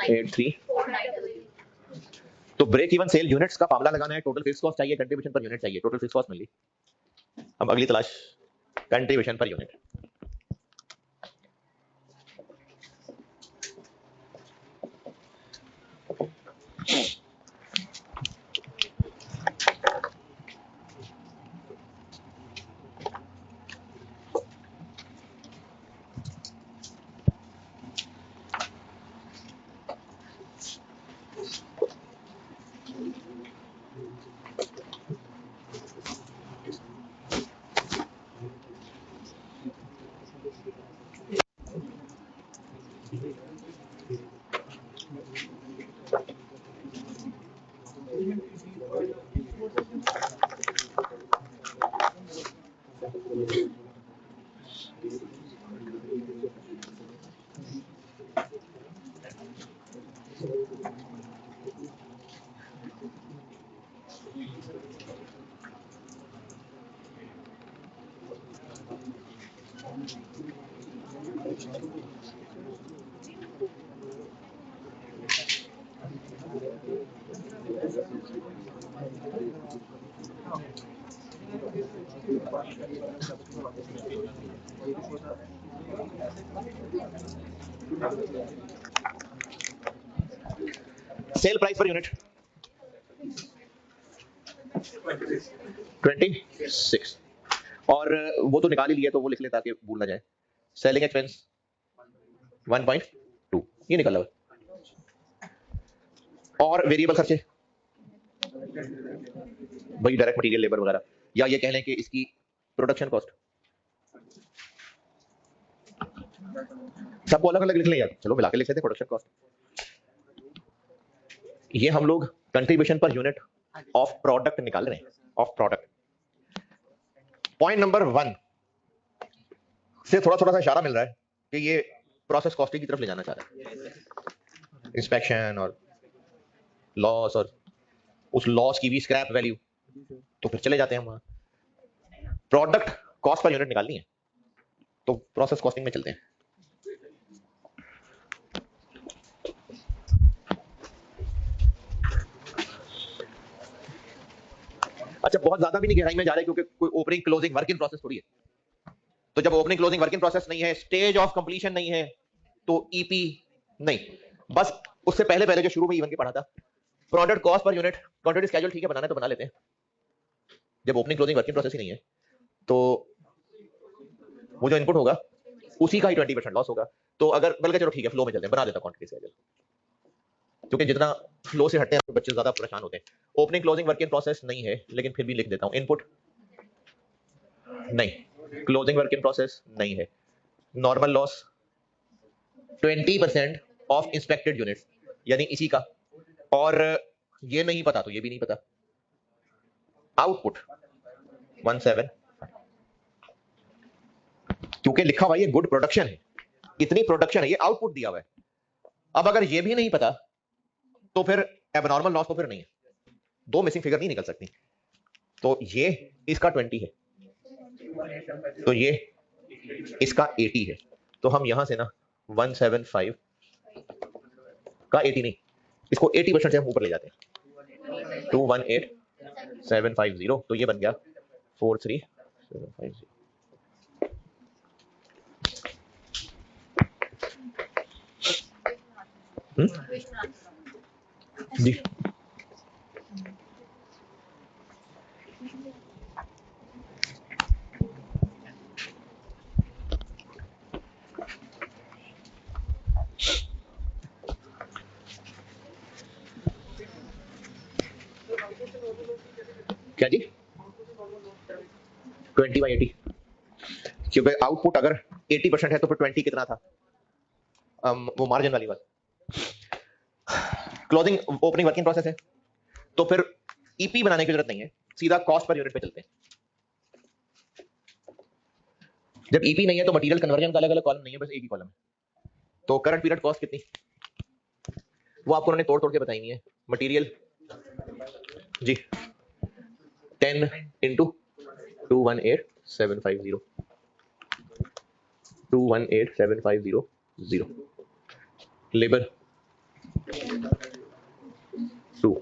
83। तो ब्रेक इवन सेल यूनिट्स का फार्मूला लगाना है, टोटल फिक्स कॉस्ट चाहिए, कंट्रीब्यूशन पर यूनिट चाहिए। टोटल फिक्स कॉस्ट मिल ली। अब अगली तलाश contribution per unit. Sell price per unit 26, और वो तो निकाल ही लिया, तो वो लिख ले ताकि भूल ना जाए। सेलिंग एक्सपेंस 1.2, ये निकल रहा है। और वेरिएबल खर्चे वही डायरेक्ट मटेरियल, लेबर वगैरह, या ये कह लें कि इसकी प्रोडक्शन कॉस्ट। सबको अलग अलग लिख लें यार, चलो मिला के लिख लेते हैं प्रोडक्शन कॉस्ट। ये हम लोग contribution per unit of product निकाल रहे हैं, ऑफ प्रोडक्ट। पॉइंट नंबर 1 से थोड़ा थोड़ा सा इशारा मिल रहा है कि ये प्रोसेस कॉस्टिंग की तरफ ले जाना चाह रहा है, इंस्पेक्शन और लॉस, और उस लॉस की भी स्क्रैप वैल्यू। तो फिर चले जाते हैं हम वहां, प्रोडक्ट कॉस्ट पर यूनिट निकालनी है, तो प्रोसेस कॉस्टिंग में चलते हैं। अच्छा, बहुत ज्यादा भी नहीं गहराई में जा रहे, क्योंकि कोई opening closing work in process थोड़ी है। तो जब opening closing work in process नहीं है, स्टेज ऑफ कंप्लीशन नहीं है, तो ईपी नहीं, बस उससे पहले पहले जो शुरू में इवन के पढ़ा था, product cost per unit quantity schedule, ठीक है, बनाना है तो बना लेते हैं। जब opening closing work in process ही नहीं है, तो वो जो इनपुट होगा उसी का ही 20% लॉस होगा। तो अगर बल्कि चलो ठीक है, फ्लो में चलते हैं, बना देता क्वांटिटी स्केड्यूल, क्योंकि जितना फ्लो से हटते हैं तो बच्चे ज्यादा परेशान होते हैं। Opening closing work in process नहीं है, लेकिन फिर भी लिख देता हूं, इनपुट नहीं, क्लोजिंग वर्क इन प्रोसेस नहीं है, normal loss 20% of inspected units, यानी इसी का, और ये नहीं पता तो ये भी नहीं पता। आउटपुट 17, क्योंकि लिखा हुआ ये गुड प्रोडक्शन है, इतनी प्रोडक्शन है, ये आउटपुट दिया हुआ है। अब अगर ये भी नहीं पता तो फिर एबनॉर्मल लॉस तो फिर नहीं है, दो मिसिंग फिगर नहीं निकल सकती। तो ये इसका 20 है, तो ये इसका 80 है, तो हम यहां से ना 175 का 80 नहीं, इसको 80% से हम ऊपर ले जाते हैं, 218750, तो ये बन गया 43 750 जी। क्या जी 20/80, क्योंकि आउटपुट अगर 80% है तो फिर 20 कितना था? वो मार्जिन वाली बात। क्लोजिंग ओपनिंग वर्किंग प्रोसेस है, तो फिर ईपी बनाने की जरूरत नहीं है, सीधा कॉस्ट पर यूनिट पे चलते हैं। जब ईपी नहीं है तो मटेरियल कन्वर्जन का अलग अलग कॉलम नहीं है, बस एक ही कॉलम है। तो करंट पीरियड कॉस्ट कितनी, वो आपको उन्होंने तोड़ तोड़ के बताई हुई है। मटेरियल जी 10 इंटू 218,750 218,750 लेबर 2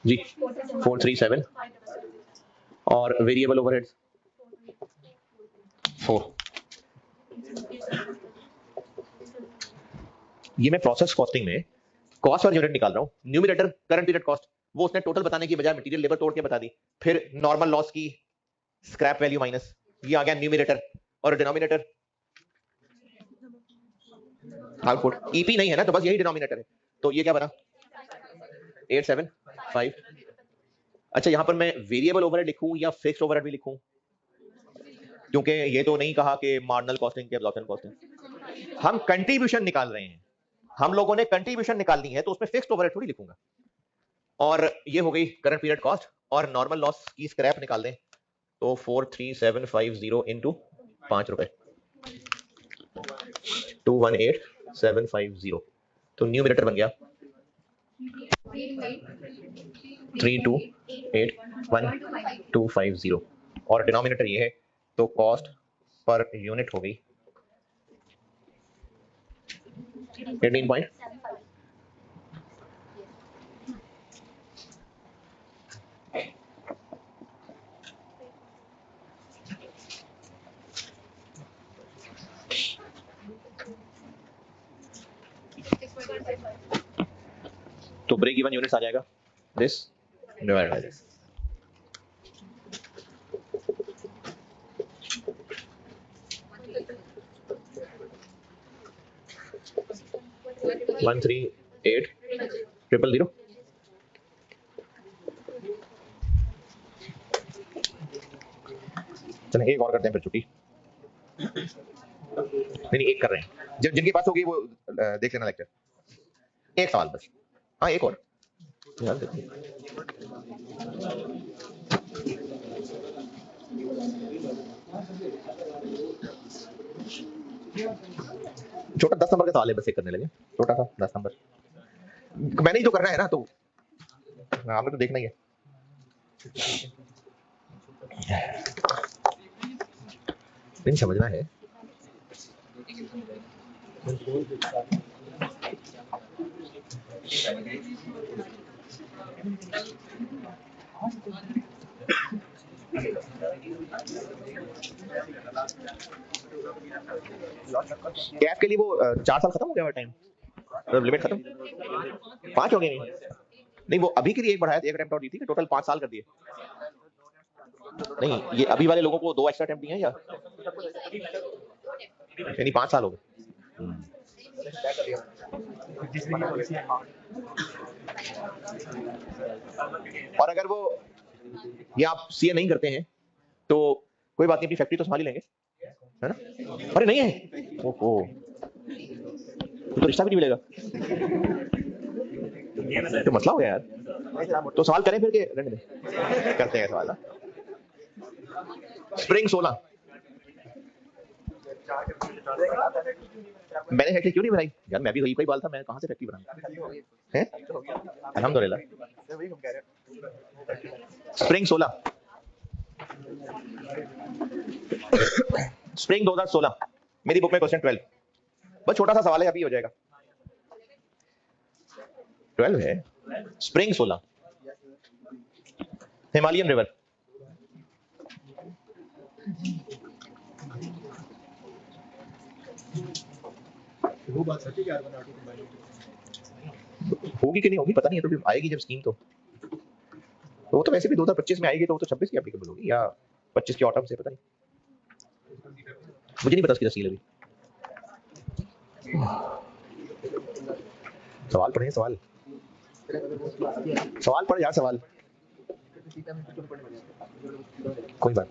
जी 437 और वेरिएबल ओवरहेड्स 4। ये मैं प्रोसेस कॉस्टिंग में कॉस्ट पर यूनिट निकाल रहा हूँ। न्यूमरेटर करंट पीरियड कॉस्ट, वो उसने टोटल बताने की बजाय मटेरियल लेबर तोड़ के बता दी। फिर नॉर्मल लॉस की स्क्रैप वैल्यू माइनस, ये आ गया न्यूमरेटर। और डिनोमिनेटर आउटपुट। ईपी नहीं है ना, तो बस यही डिनोमिनेटर है। तो ये क्या बना 875। अच्छा, यहां पर मैं वेरिएबल ओवरहेड लिखूं या फिक्स्ड ओवरहेड भी लिखूं, क्योंकि ये तो नहीं कहा कि मार्जिनल कॉस्टिंग की एब्जॉर्प्शन कॉस्टिंग। हम कंट्रीब्यूशन निकाल रहे हैं, हम लोगों ने कंट्रीब्यूशन निकालनी है, तो उसमें फिक्स्ड ओवरहेड थोड़ी लिखूंगा। और ये हो गई करंट पीरियड कॉस्ट। और नॉर्मल लॉस की स्क्रैप निकाल दें, तो 43750 इंटू 5 रुपए 218,750। तो न्यूमरेटर बन गया 328,1250 और डिनोमिनेटर ये है, तो कॉस्ट पर यूनिट हो गई 18 पॉइंट। तो ब्रेक इवन यूनिट्स आ जाएगा this divided by this. One three eight triple zero. चलिए एक और करते हैं फिर छुट्टी। नहीं एक कर रहे हैं, जिनके पास होगी वो देख लेना लेक्चर। एक सवाल बस, हाँ एक और यार देखिए। छोटा 10 नंबर का सवाल है, बस एक करने लगे, छोटा सा 10 नंबर। मैंने ही तो करना है ना, तो हमें तो देखना ही है। नहीं समझना है। कैफ के लिए वो 4 साल खत्म हो गया टाइम, लिमिट खत्म, 5 हो गए। नहीं वो अभी के लिए एक बढ़ाया, एक अटेम्प्ट और दी थी कि टोटल 5 साल कर दिए। नहीं ये अभी वाले लोगों को 2 एक्स्ट्रा अटेम्प्ट दिए हैं, या यानी 5 साल हो गए। और अगर वो ये आप सीए नहीं करते हैं तो कोई बात नहीं, अपनी फैक्ट्री तो संभाल ही लेंगे, है ना? अरे नहीं है, ओहो तो रिश्ता भी नहीं मिलेगा, तो मसला हो गया यार। तो सवाल करें फिर के रहने दें, करते हैं सवाल। स्प्रिंग 16 मैंने फैक्ट्री क्यों नहीं बनाई यार, मैं भी वही कोई बाल था, मैं कहां से फैक्ट्री बनाऊं हैं? अल्हम्दुलिल्लाह। स्प्रिंग 16 स्प्रिंग 2016 मेरी बुक में क्वेश्चन 12, बस छोटा सा सवाल है, अभी हो जाएगा। 12 है स्प्रिंग 16। Himalayan river. वो बात सच है कि अर्बन आर्टिकल होगी कि नहीं होगी पता नहीं है, तो भी आएगी जब स्कीम तो वो तो वैसे भी 2025 में आएगी, तो वो तो 26 की एप्लीकेबल होगी या 25 की ऑटम से, पता नहीं, मुझे नहीं पता उसकी तफसील अभी। सवाल पढ़े, सवाल सवाल पढ़ यार, सवाल कोई बात।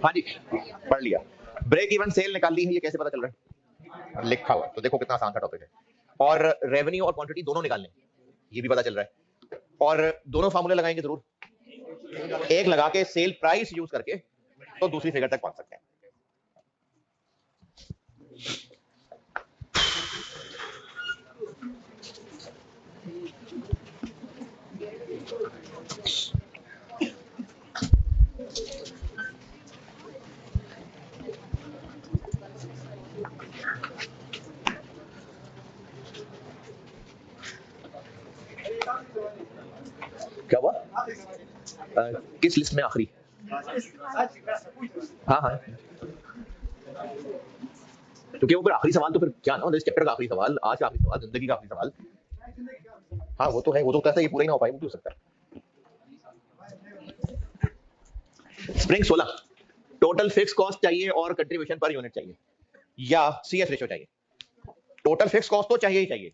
हाँ जी पढ़ लिया। ब्रेक इवन सेल निकाल ली है, ये कैसे पता चल रहा है? लिखा हुआ, तो देखो कितना आसान सा टॉपिक है। और रेवेन्यू और क्वांटिटी दोनों निकालने, ये भी पता चल रहा है। और दोनों फार्मूले लगाएंगे जरूर, एक लगा के सेल प्राइस यूज करके तो दूसरी फिगर तक पहुंच सकते हैं। क्या हुआ? किस लिस्ट में आखिरी? हाँ हाँ, क्योंकि वो फिर आखिरी सवाल तो फिर क्या ना, इस चैप्टर का आखिरी सवाल, आज का आखिरी सवाल, जिंदगी का आखिरी सवाल। हाँ वो तो है, वो तो कहता है ये पूरा ही ना हो पाए, वो भी हो सकता है। स्प्रिंग 16, टोटल फिक्स कॉस्ट चाहिए और कंट्रीब्यूशन पर यूनिट चाहिए, या सीएस रेशियो चाहिए। टोटल फिक्स कॉस्ट तो चाहिए ही चाहिए,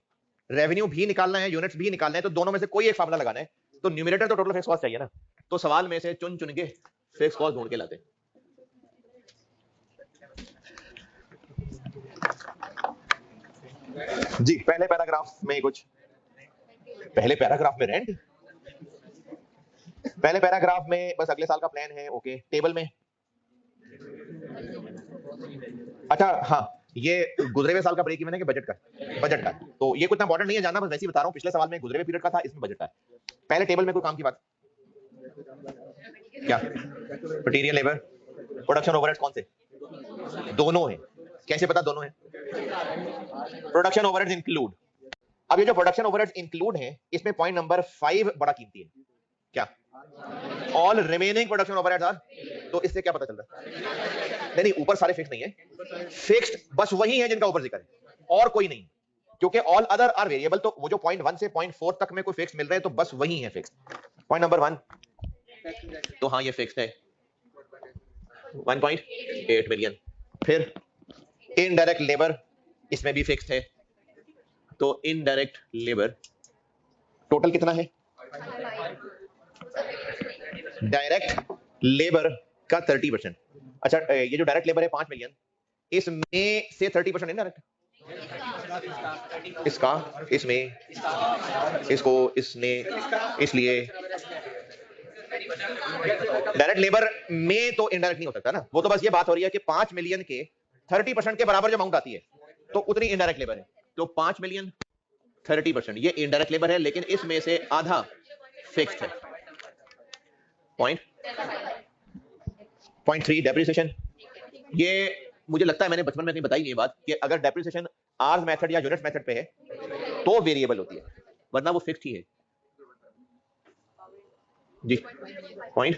रेवेन्यू भी निकालना है, यूनिट्स भी निकालना है, तो दोनों में से कोई एक फार्मूला लगाना है। तो न्यूमरेटर तो टोटल फिक्स कॉस्ट चाहिए ना, तो सवाल में से चुन चुन के फिक्स कॉस्ट ढूंढ के लाते हैं। जी पहले पैराग्राफ में कुछ, पहले पैराग्राफ में रेंट, पहले पैराग्राफ में बस अगले साल का प्लान है। ओके, टेबल में, अच्छा हाँ, ये गुजरे हुए साल का ब्रेक इवन है कि बजट का? बजट का। तो ये कुछ इतना इंपॉर्टेंट नहीं है जानना, बस वैसे ही बता रहा हूँ। पिछले सवाल में गुजरे हुए पीरियड का था, इसमें बजट का है। पहले टेबल में कोई काम की बात क्या? मटेरियल, लेबर, प्रोडक्शन ओवरहेड कौन से? दोनों है। कैसे पता दोनों है? प्रोडक्शन ओवरहेड्स इंक्लूड अब ये जो प्रोडक्शन ओवरहेड्स इंक्लूड हैं, इसमें पॉइंट नंबर 5 बड़ा कीमती है। क्या? All remaining production overheads are, तो इससे क्या पता चल रहा है? नहीं, ऊपर सारे फिक्स नहीं है, फिक्स्ड बस वही है जिनका ऊपर जिक्र है और कोई नहीं, क्योंकि ऑल अदर आर वेरिएबल। तो वो जो पॉइंट 1 से पॉइंट 4 तक में कोई फिक्स मिल रहे हैं तो बस वही है फिक्स। पॉइंट नंबर 1, तो हाँ ये फिक्स है 1.8 मिलियन। फिर इनडायरेक्ट लेबर, इसमें भी फिक्स है, तो इनडायरेक्ट लेबर टोटल कितना है? डायरेक्ट लेबर का 30%। अच्छा, ये जो डायरेक्ट लेबर है 5 मिलियन, इसमें से 30% इनडायरेक्ट, इसका, इसमें, इसको, इसने, इसलिए डायरेक्ट लेबर में तो इनडायरेक्ट नहीं हो सकता ना, वो तो बस ये बात हो रही है कि 5 मिलियन के 30% के बराबर जो अमाउंट आती है तो उतनी इनडायरेक्ट लेबर है। तो 5 मिलियन 30% ये इनडायरेक्ट लेबर है, लेकिन इसमें से आधा फिक्स्ड है। पॉइंट 3 डेप्रिसिएशन, ये मुझे लगता है मैंने बचपन में कहीं बताई ये बात कि अगर डेप्रिसिएशन आवर्स मेथड या यूनिट्स मेथड पे है तो वेरिएबल होती है, वरना वो फिक्स्ड ही है जी। पॉइंट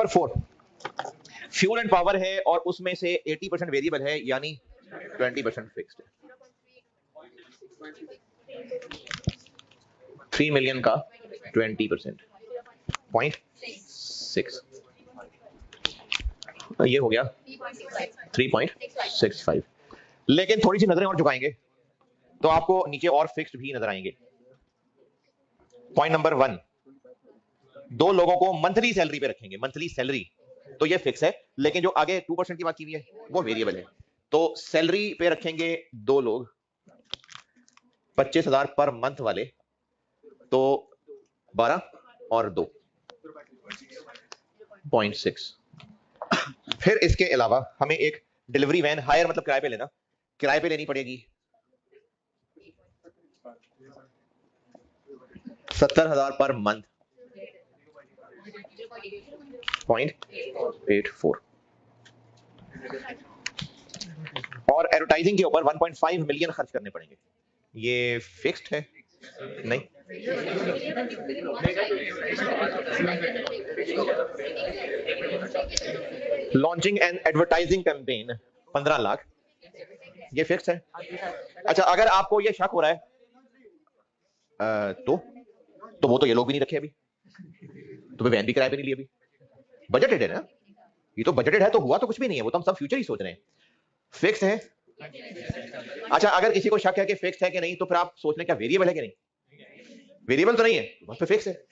4, फ्यूल एंड पावर है और उसमें से 80% वेरिएबल है, यानी 20% फिक्स्ड है। 3 मिलियन का 20%, पॉइंट 6, ये हो गया 3.65। लेकिन थोड़ी सी नजरें और झुकाएंगे तो आपको नीचे और फिक्स्ड भी नजर आएंगे। पॉइंट नंबर 1, 2 लोगों को मंथली सैलरी पे रखेंगे, मंथली सैलरी, तो ये फिक्स है, लेकिन जो आगे 2% की बात की हुई है वो वेरिएबल है। तो सैलरी पे रखेंगे 2 लोग 25,000 पर मंथ वाले, तो 12 और 2, 0.6। फिर इसके अलावा हमें एक डिलीवरी वैन हायर, मतलब किराए पे लेना, किराए पे लेनी पड़ेगी 70,000 पर मंथ, 0.84। और एडवर्टाइजिंग के ऊपर 1.5 मिलियन खर्च करने पड़ेंगे, ये फिक्स्ड है? नहीं, launching and advertising campaign 15 lakh, ये फिक्स है। अच्छा, अगर आपको ये शक हो रहा है तो वो तो ये लोग भी नहीं रखे अभी, तो वैन भी किराए पे नहीं ली अभी, बजटेड है ना, ये तो बजटेड है, तो हुआ तो कुछ भी नहीं है, वो तो हम सब फ्यूचर ही सोच रहे हैं। फिक्स है। अच्छा, अगर किसी को शक है कि फिक्स है कि नहीं, तो फिर आप सोच लें क्या वेरिएबल है कि नहीं? वेरिएबल तो नहीं है, बस पे फिक्स है।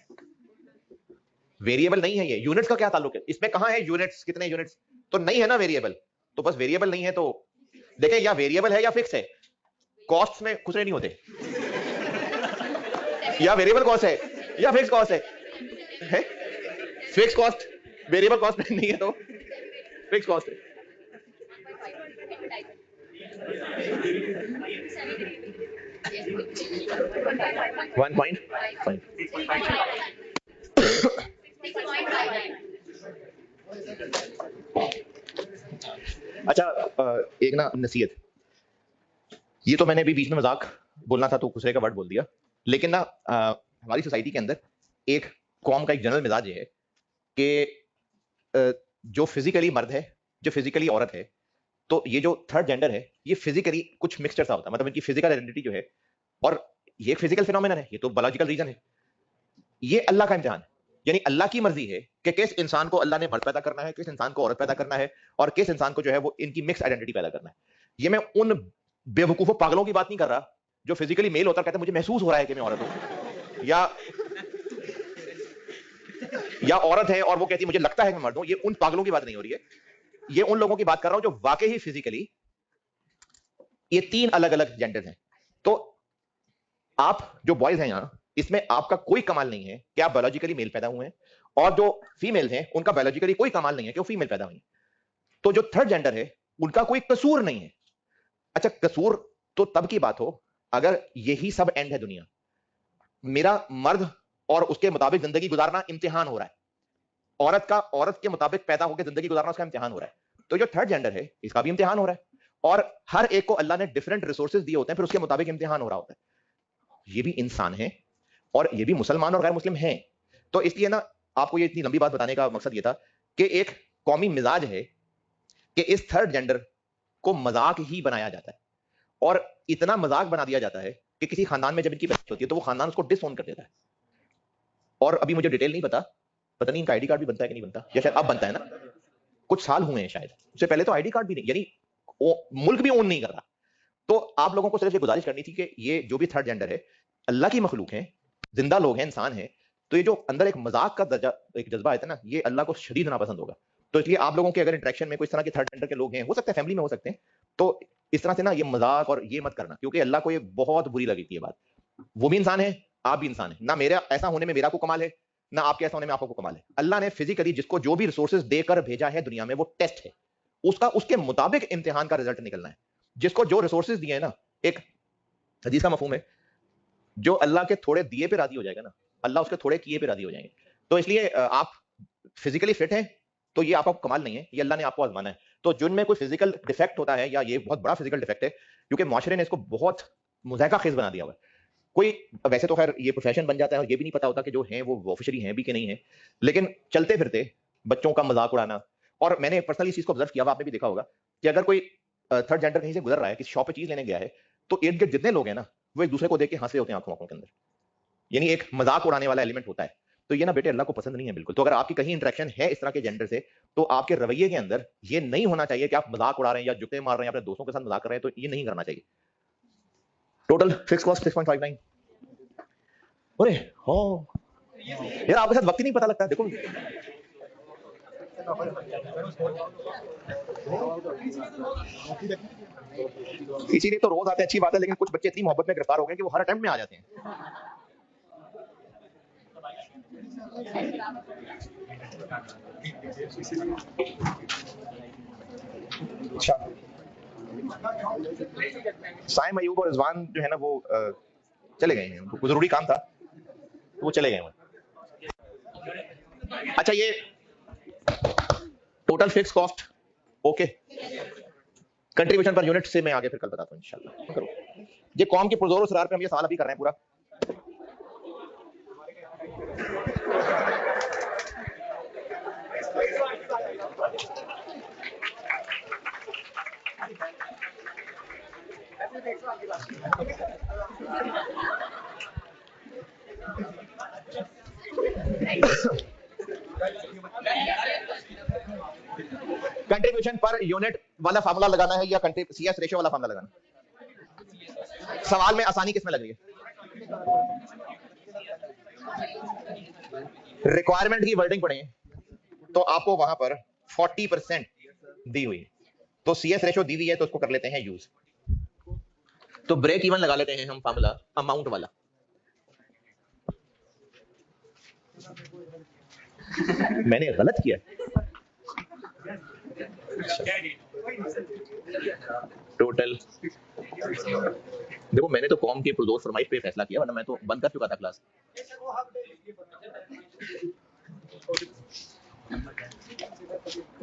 वेरिएबल नहीं है ये, यूनिट्स का क्या ताल्लुक है इसमें? कहां है यूनिट्स, कितने यूनिट्स? तो नहीं है ना वेरिएबल, तो बस वेरिएबल नहीं है। तो देखें, या वेरिएबल है या फिक्स है, कॉस्ट में खुसरे नहीं होते, या वेरिएबल कॉस्ट है या फिक्स कॉस्ट है, फिक्स कॉस्ट वेरिएबल कॉस्ट में नहीं है तो फिक्स कॉस्ट है। वन पॉइंट अच्छा, एक ना नसीहत, ये तो मैंने अभी बीच में मजाक बोलना था तो खुसरे का वर्ड बोल दिया, लेकिन ना हमारी सोसाइटी के अंदर एक कौम का एक जनरल मिजाज ये है कि जो फिजिकली मर्द है, जो फिजिकली औरत है, तो ये जो थर्ड जेंडर है, ये फिजिकली कुछ मिक्सचर सा होता है, मतलब इनकी फिजिकल आइडेंटिटी जो है, और ये एक फिजिकल फिनोमेनन है, ये तो बायोलॉजिकल रीजन है। ये अल्लाह का इम्तिहान है, यानी अल्लाह की मर्जी है कि किस इंसान को अल्लाह ने मर्द पैदा करना है, किस इंसान को औरत पैदा करना है, और किस इंसान को जो है वो इनकी मिक्स आइडेंटिटी पैदा करना है। ये मैं उन बेवकूफों पागलों की बात नहीं कर रहा जो फिजिकली मेल होता कहते हैं मुझे महसूस हो रहा है कि मैं औरत हूं, या औरत है और वो कहती है मुझे लगता है कि मैं मर्द हूं। ये उन पागलों की बात नहीं हो रही है, ये उन लोगों की बात कर रहा हूं जो वाकई ही फिजिकली ये तीन अलग अलग जेंडर हैं। तो आप जो बॉयज हैं यहां, इसमें आपका कोई कमाल नहीं है कि आप बायोलॉजिकली मेल पैदा हुए हैं, और जो फीमेल हैं उनका बायोलॉजिकली कोई कमाल नहीं है कि वो फीमेल पैदा हुई हैं। तो जो थर्ड जेंडर है उनका कोई कसूर नहीं है। अच्छा, कसूर तो तब की बात हो अगर यही सब एंड है दुनिया, मेरा मर्द और उसके मुताबिक जिंदगी गुजारना इम्तिहान हो रहा है, औरत का औरत के मुताबिक पैदा होकर जिंदगी गुजारना उसका इम्तिहान हो रहा है, तो जो थर्ड जेंडर है इसका भी इम्तिहान हो रहा है, और हर एक को अल्लाह ने डिफरेंट रिसोर्सेज दिए होते हैं, फिर उसके मुताबिक इम्तिहान हो रहा होता है। ये भी इंसान है और ये भी मुसलमान और गैर मुस्लिम हैं। तो इसलिए ना आपको ये इतनी लंबी बात बताने का मकसद ये था कि एक कौमी मिजाज है कि इस थर्ड जेंडर को मजाक ही बनाया जाता है, और इतना मजाक बना दिया जाता है कि किसी खानदान में जब इनकी पैदा होती है तो वो खानदान उसको डिसओन कर देता है। और अभी मुझे डिटेल नहीं पता नहीं इनका आईडी कार्ड भी बनता है कि नहीं बनता, या शायद अब बनता है ना, कुछ साल हुए हैं शायद, उससे पहले तो आईडी कार्ड भी नहीं, यानी मुल्क भी ओन नहीं कर रहा। तो आप लोगों को सिर्फ ये गुजारिश करनी थी कि ये जो भी थर्ड जेंडर है अल्लाह की मखलूक है, जिंदा लोग हैं, इंसान है, तो ये जो अंदर एक मजाक का दर्जा, एक जज्बा आता है ना, ये अल्लाह को शदीद नापसंद होगा। तो इसलिए आप लोगों के अगर इंटरेक्शन में कोई इस तरह के थर्ड जेंडर के लोग हैं, हो सकता है फैमिली में हो सकते हैं, तो इस तरह से ना ये मजाक और ये मत करना, क्योंकि अल्लाह को ये बहुत बुरी लगी थी ये बात। वो भी इंसान है, आप भी इंसान है ना, मेरा ऐसा होने में मेरा को कमाल है, ना आपके ऐसा होने में आपको कमाल है। अल्लाह ने फिजिकली जिसको जो भी रिसोर्सेज देकर भेजा है दुनिया में वो टेस्ट है, उसका उसके मुताबिक इम्तिहान का रिजल्ट निकलना है। जिसको जो रिसोर्सेज दिए हैं ना, एक हदीस का मफहूम है, जो अल्लाह के थोड़े दिए पे राजी हो जाएगा ना, अल्लाह उसके थोड़े किए पे राजी हो जाएंगे। तो इसलिए आप फिजिकली फिट हैं तो ये आपका कमाल नहीं है, ये अल्लाह ने आपको आजमाना है। तो जिनमें कोई फिजिकल डिफेक्ट होता है, या ये बहुत बड़ा फिजिकल डिफेक्ट है, क्योंकि माशरे ने इसको बहुत मुज़ायका खेज बना दिया हुआ है। कोई वैसे तो खैर ये प्रोफेशन बन जाता है और ये भी नहीं पता होता कि जो हैं वो ऑफिशियली हैं भी कि नहीं है, लेकिन चलते फिरते बच्चों का मजाक उड़ाना। और मैंने पर्सनली इस चीज को ऑब्जर्व किया, आपने भी देखा होगा कि अगर कोई थर्ड जेंडर कहीं से गुजर रहा है, किसी शॉप पे चीज लेने गया है, तो इर्द गिर्द जितने लोग हैं ना वो एक दूसरे को देख के हंस रहे होते हैं आंखों आंखों के अंदर, यानी एक मजाक उड़ाने वाला एलिमेंट होता है। तो ये ना बेटे अल्लाह को पसंद नहीं है बिल्कुल। तो अगर आपकी कहीं इंटरेक्शन है इस तरह के जेंडर से, तो आपके रवैये के अंदर ये नहीं होना चाहिए कि आप मजाक उड़ा रहे हैं या जुटे मार रहे हैं, अपने दोस्तों के साथ मजाक कर रहे हैं, तो ये नहीं करना चाहिए। Total fix cost 6.59। अरे हो यार, आपके साथ वक्त ही नहीं पता लगता, देखो इसीलिए तो रोज आते हैं, अच्छी बात है, लेकिन कुछ बच्चे इतनी मोहब्बत में गिरफ्तार हो गए कि वो हर अटेम्प्ट में आ जाते हैं। अच्छा, साइम अयूब और रिजवान जो है ना वो चले गए हैं, उनको जरूरी काम था तो वो चले गए हैं। अच्छा, ये total fix cost okay, contribution per unit से मैं आगे फिर कल बताता हूँ इंशाल्लाह। करो ये कौम के पुरजोर इसरार पे हम ये साल अभी कर रहे हैं पूरा। कंट्रीब्यूशन पर यूनिट वाला फार्मूला लगाना है या सीएस रेशियो वाला फार्मूला लगाना? सवाल में आसानी किसमें लग रही है? रिक्वायरमेंट की वर्डिंग पढ़े तो आपको वहां पर 40% दी हुई है, तो सीएस रेशियो दी हुई है तो उसको कर लेते हैं यूज। तो ब्रेक इवन लगा लेते हैं हम फार्मूला अमाउंट वाला। मैंने गलत किया, टोटल देखो मैंने तो कौम के पुरजोर फरमाइश पे फैसला किया, वरना मैं तो बंद कर चुका था class.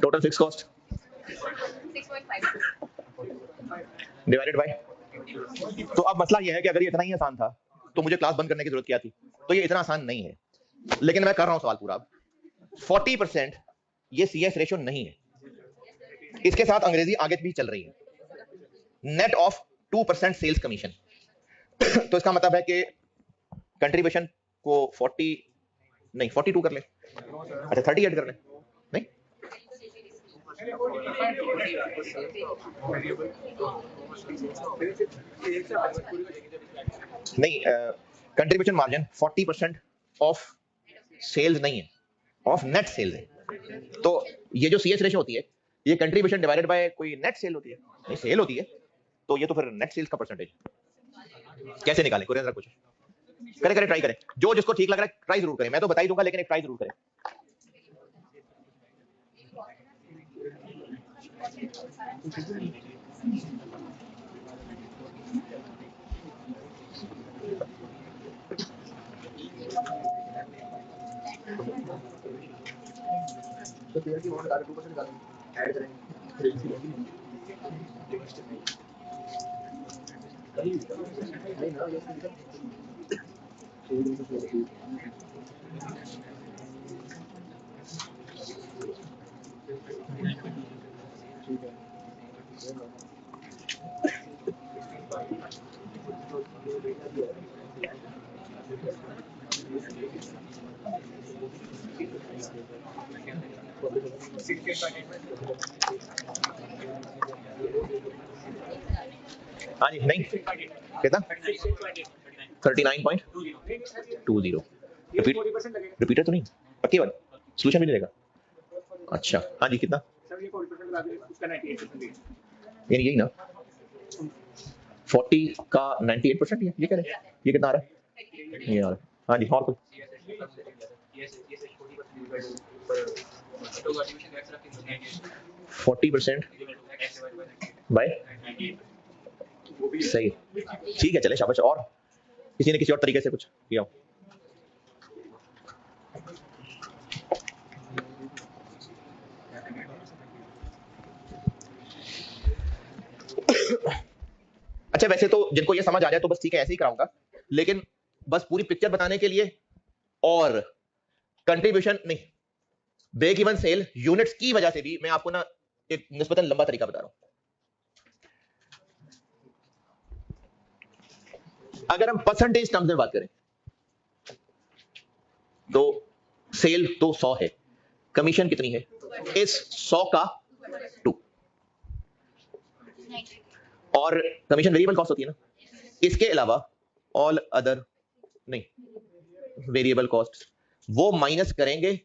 Total fix cost 6.5 divided by, तो अब मसला यह है कि अगर ये इतना ही आसान था तो मुझे क्लास बंद करने की जरूरत क्या थी? तो ये इतना आसान नहीं है। लेकिन मैं कर रहा हूं सवाल पूरा। 40% ये CS रेशो नहीं है, इसके साथ अंग्रेजी आगे भी चल रही है, नेट ऑफ 2% सेल्स कमीशन। तो इसका मतलब है कि कंट्रीब्यूशन को 40 नहीं 42 कर ले, अच्छा 38 कर ले, नहीं नहीं, कंट्रीब्यूशन मार्जिन 40% ऑफ सेल्स नहीं है, ऑफ नेट सेल्स है। तो ये जो CS रेशो होती है ये कंट्रीब्यूशन डिवाइडेड बाय कोई नेट सेल होती है, नहीं सेल होती है, तो ये तो फिर नेट सेल्स का परसेंटेज कैसे निकालें? कोई जरा कुछ करें करें ट्राई करें, जो जिसको ठीक लग रहा है ट्राई जरूर करें, मैं तो बता ही दूंगा लेकिन एक ट्राई जरूर करें। तो तेरा की वहाँ डाल 2% डालेंगे, ऐड करेंगे, सेल्स की होगी नहीं ना, ये ठीक है। हाँ जी, नहीं कितना 39.20 रिपीटर तो नहीं, पक्की बात, सोल्यूशन भी नहीं देगा। अच्छा हाँ जी, कितना यानी यही ना 40 का 98%, ये कह रहे हैं, ये कितना आ रहा है? ये आ रहा है, हाँ जी, और कुछ 40% बाय सही, ठीक है चले शाबाश। और किसी ने किसी और तरीके से कुछ किया हो? अच्छा वैसे तो जिनको ये समझ आ जाए तो बस ठीक है, ऐसे ही कराऊंगा, लेकिन बस पूरी पिक्चर बताने के लिए और कंट्रीब्यूशन नहीं, ब्रेक इवन सेल यूनिट्स की वजह से भी मैं आपको ना एक निस्बतन लंबा तरीका बता रहा हूं। अगर हम परसेंटेज टर्म्स में बात करें तो सेल तो 100 है, कमीशन कितनी है इस 100 का 2, और कमीशन वेरिएबल कॉस्ट होती है ना, इसके अलावा ऑल अदर नहीं वेरिएबल कॉस्ट वो माइनस करेंगे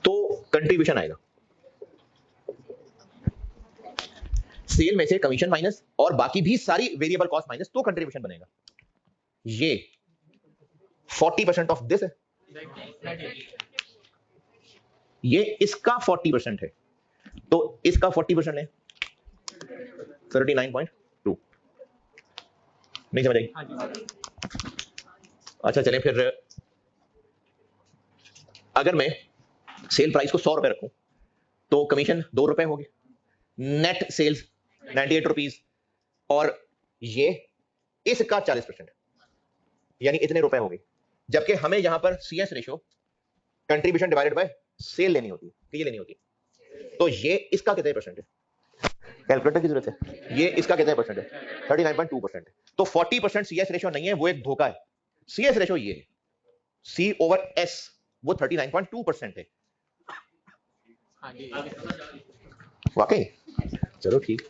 तो कंट्रीब्यूशन आएगा। सेल में से कमीशन माइनस और बाकी भी सारी वेरिएबल कॉस्ट माइनस तो कंट्रीब्यूशन बनेगा। ये 40% ऑफ दिस है, ये इसका 40% है, तो इसका 40% है 39.2, नहीं समझ आई? अच्छा चलें फिर, अगर मैं सेल प्राइस को 100 रुपए रखूं तो कमीशन 2 रुपए होगी, नेट सेल्स 98 रुपीज, और ये इसका 40%, यानी इतने रुपए हो गए। जबकि हमें यहां पर CS ratio contribution divided by sell लेनी होती है, ये लेनी होती है, तो ये इसका कितने परसेंट है, कैलकुलेटर की जरूरत है, ये इसका कितने परसेंट है 39.2% है। तो 40% CS रेशो नहीं है, वो एक धोखा है। CS रेशो ये है C/S, वो 39.2% है। वाकई चलो ठीक,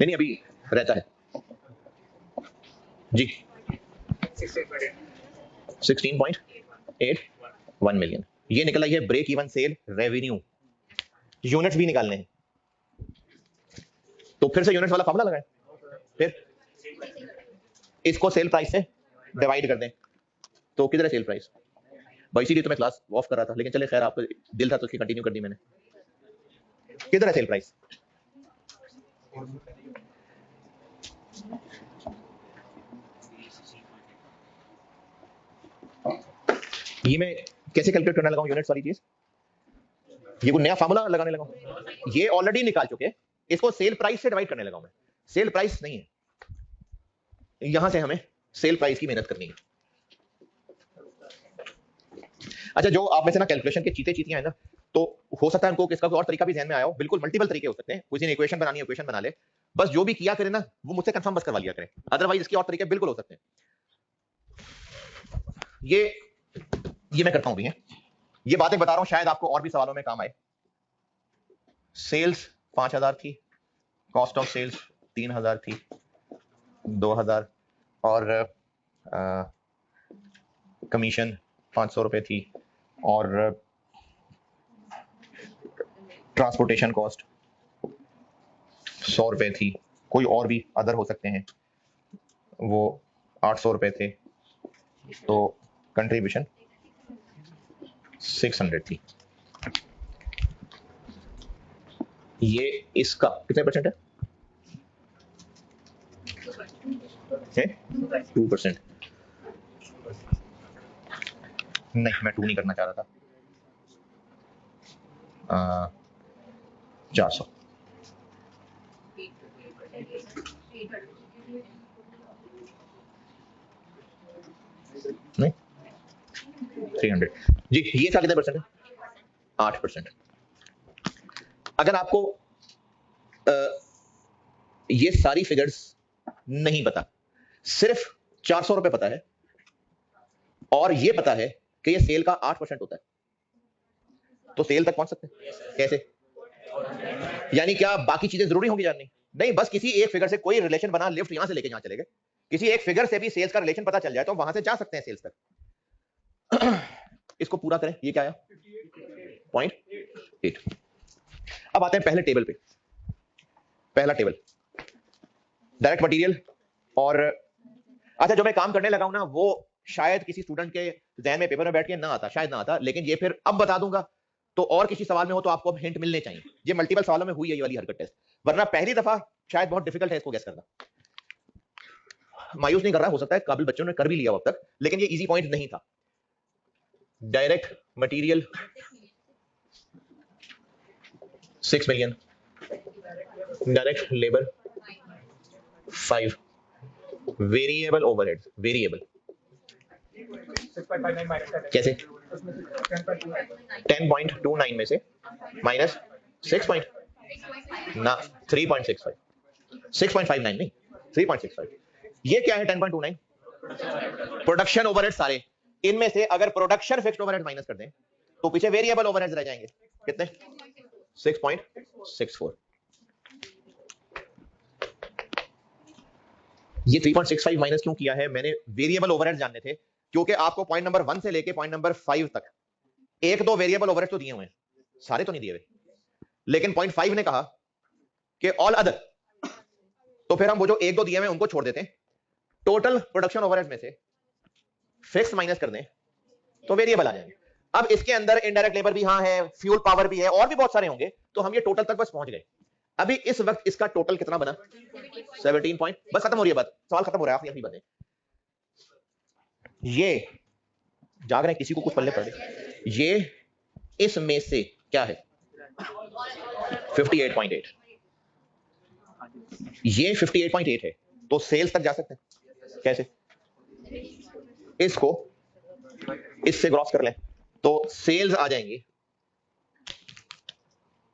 नहीं अभी रहता है जी 16.81 मिलियन, ये निकला, ये break even sell revenue, units भी निकालने हैं, तो फिर से यूनिट्स वाला फॉर्मूला लगाएं, फिर इसको सेल प्राइस से डिवाइड कर दें, तो किधर है सेल प्राइस भाई, इसीलिए तो मैं क्लास ऑफ कर रहा था, लेकिन चले खैर आपको दिल था तो उसकी कंटिन्यू कर दी मैंने। किधर है सेल प्राइस, ये मैं कैसे कैलकुलेट करने लगा हूं यूनिट्स वाली चीज, ये कोई नया फार्मूला लगाने लगा हूं, ये ऑलरेडी निकाल चुके, इसको सेल प्राइस से डिवाइड करने लगा हूं मैं, सेल प्राइस नहीं है, यहां से हमें सेल प्राइस की मेहनत करनी है। अच्छा, जो आप में से ना कैलकुलेशन के चीते चीतियां हैं ना, तो हो सकता है उनको किसका कोई और तरीका भी ध्यान में आया हो, बिल्कुल मल्टीपल तरीके हो सकते हैं, किसी ने इक्वेशन बनानी है इक्वेशन बना ले, बस जो भी किया करे ना वो मुझसे कंफर्म बस करवा लिया करें, अदरवाइज इसके और तरीके बिल्कुल हो सकते हैं। ये मैं करता हूं भी है, ये बातें बता रहा हूं शायद आपको और भी सवालों में काम आए। सेल्स 5000 थी, कॉस्ट ऑफ सेल्स 3000 थी, 2000, और कमीशन 500 रुपए थी, और ट्रांसपोर्टेशन कॉस्ट 100 रुपए थी, कोई और भी अदर हो सकते हैं, वो 800 रुपए थे, तो कंट्रीब्यूशन 600 थी। ये इसका कितने परसेंट है? 2%। नहीं, मैं 2 नहीं करना चाह रहा था, 400। नहीं, 300 जी। ये था कितने परसेंट है? 8%। अगर आपको ये सारी फिगर्स नहीं पता, सिर्फ 400 रुपए पता है और ये पता है कि ये सेल का 8% होता है, तो सेल तक पहुंच सकते हैं कैसे? यानी क्या बाकी चीजें जरूरी होंगी जाननी? नहीं, बस किसी एक फिगर से कोई रिलेशन बना, लिफ्ट यहां से लेके यहां चले गए, किसी एक फिगर से भी सेल्स का रिलेशन पता चल जाए तो वहां से जा सकते हैं सेल्स तक। इसको पूरा करें, ये क्या आया? 0.8। अब आते हैं पहले टेबल पे। पहला टेबल डायरेक्ट मटेरियल, और अच्छा जो मैं काम करने लगा हूं ना वो शायद किसी स्टूडेंट के ज़हन में पेपर में बैठ के ना आता, शायद ना आता, लेकिन ये फिर अब बता दूंगा, तो और किसी सवाल में हो तो आपको अब हिंट मिलने चाहिए। ये मल्टीपल सवालों में हुई है ये वाली हरकत टेस्ट, वरना पहली दफा शायद बहुत डिफिकल्ट है इसको गेस करना। मायूस नहीं कर रहा, हो सकता है काबिल बच्चों ने कर भी लिया अब तक, लेकिन ये इजी पॉइंट नहीं था। Direct material 6 million, direct labour 5, variable overheads, variable कैसे? 10.29 में से माइनस 3.65, 6.59 नहीं, 3.65। ये क्या है 10.29? प्रोडक्शन ओवरहेड सारे, इनमें से अगर प्रोडक्शन फिक्स्ड ओवरहेड माइनस कर दें तो पीछे वेरिएबल ओवरहेड्स रह जाएंगे, कितने? 6.64। ये 3.65 माइनस क्यों किया है? मैंने वेरिएबल ओवरहेड जानने थे, क्योंकि आपको पॉइंट नंबर 1 से लेके पॉइंट नंबर 5 तक एक दो वेरिएबल ओवरहेड तो दिए हुए हैं, सारे तो नहीं दिए हुए, लेकिन पॉइंट 5 ने कहा कि ऑल अदर, तो फिर हम वो जो एक दो दिए हुए उनको छोड़ देते हैं, टोटल प्रोडक्शन ओवरहेड में से फिक्स माइनस कर दें तो वेरिएबल आ जाएंगे। अब इसके अंदर इनडायरेक्ट लेबर भी हाँ है, फ्यूल पावर भी है, और भी बहुत सारे होंगे, तो हम ये टोटल तक बस पहुंच गए। अभी इस वक्त इसका टोटल कितना बना? 17 पॉइंट। बस खत्म हो रही है बात, सवाल खत्म हो रहा है, अपनी बातें। ये जाग रहे हैं, किसी को कुछ पल्ले पड़ रहे, ये इसमें से क्या है? 58.8। ये 58.8 है, तो सेल्स तक जा सकते हैं कैसे? इसको इससे क्रॉस कर लें तो सेल्स आ जाएंगी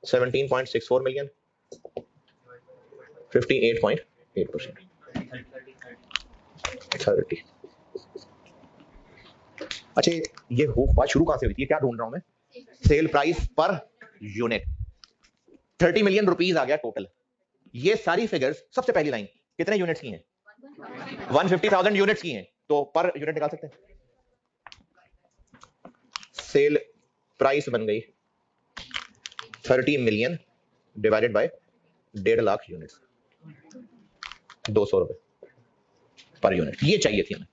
17.64 मिलियन, 58.8%, 30। अच्छा, ये बात शुरू कहां से हुई थी, क्या ढूंढ रहा हूं मैं? Sale price per unit 30 million rupees आ गया टोटल। ये सारी फिगर्स, सबसे पहली लाइन कितने यूनिट्स की हैं? 150,000 यूनिट्स की हैं, तो पर यूनिट निकाल सकते हैं। सेल प्राइस बन गई 30 million divided by 1.5 lakh units, 200 रुपए पर यूनिट। ये चाहिए थी हमें,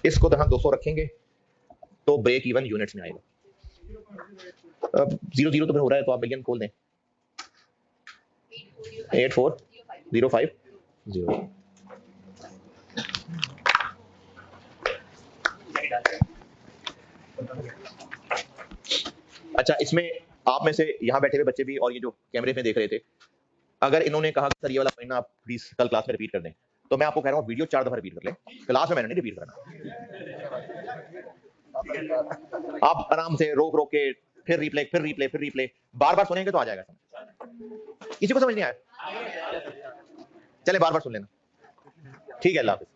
इसको तो हम 200 रखेंगे तो ब्रेक इवन यूनिट्स में आएगा। अब 0 तो फिर हो रहा है, तो आप बिलियन खोल दें, 8405 अच्छा, इसमें आप में से यहाँ बैठे हुए बच्चे भी और ये जो कैमरे में देख रहे थे, अगर इन्होंने कहा कि सर ये वाला पॉइंट ना आप प्लीज कल क्लास में रिपीट कर दें, तो मैं आपको कह रहा हूँ वीडियो 4 दफा रिपीट कर ले, क्लास में मैंने नहीं रिपीट करना। आप आराम से रोक रोक के फिर रिप्ले बार बार सुनेंगे तो आ जाएगा समझ। किसी को समझ नहीं आया, चले बार बार सुन लेना। ठीक है, अल्लाह हाफिज़।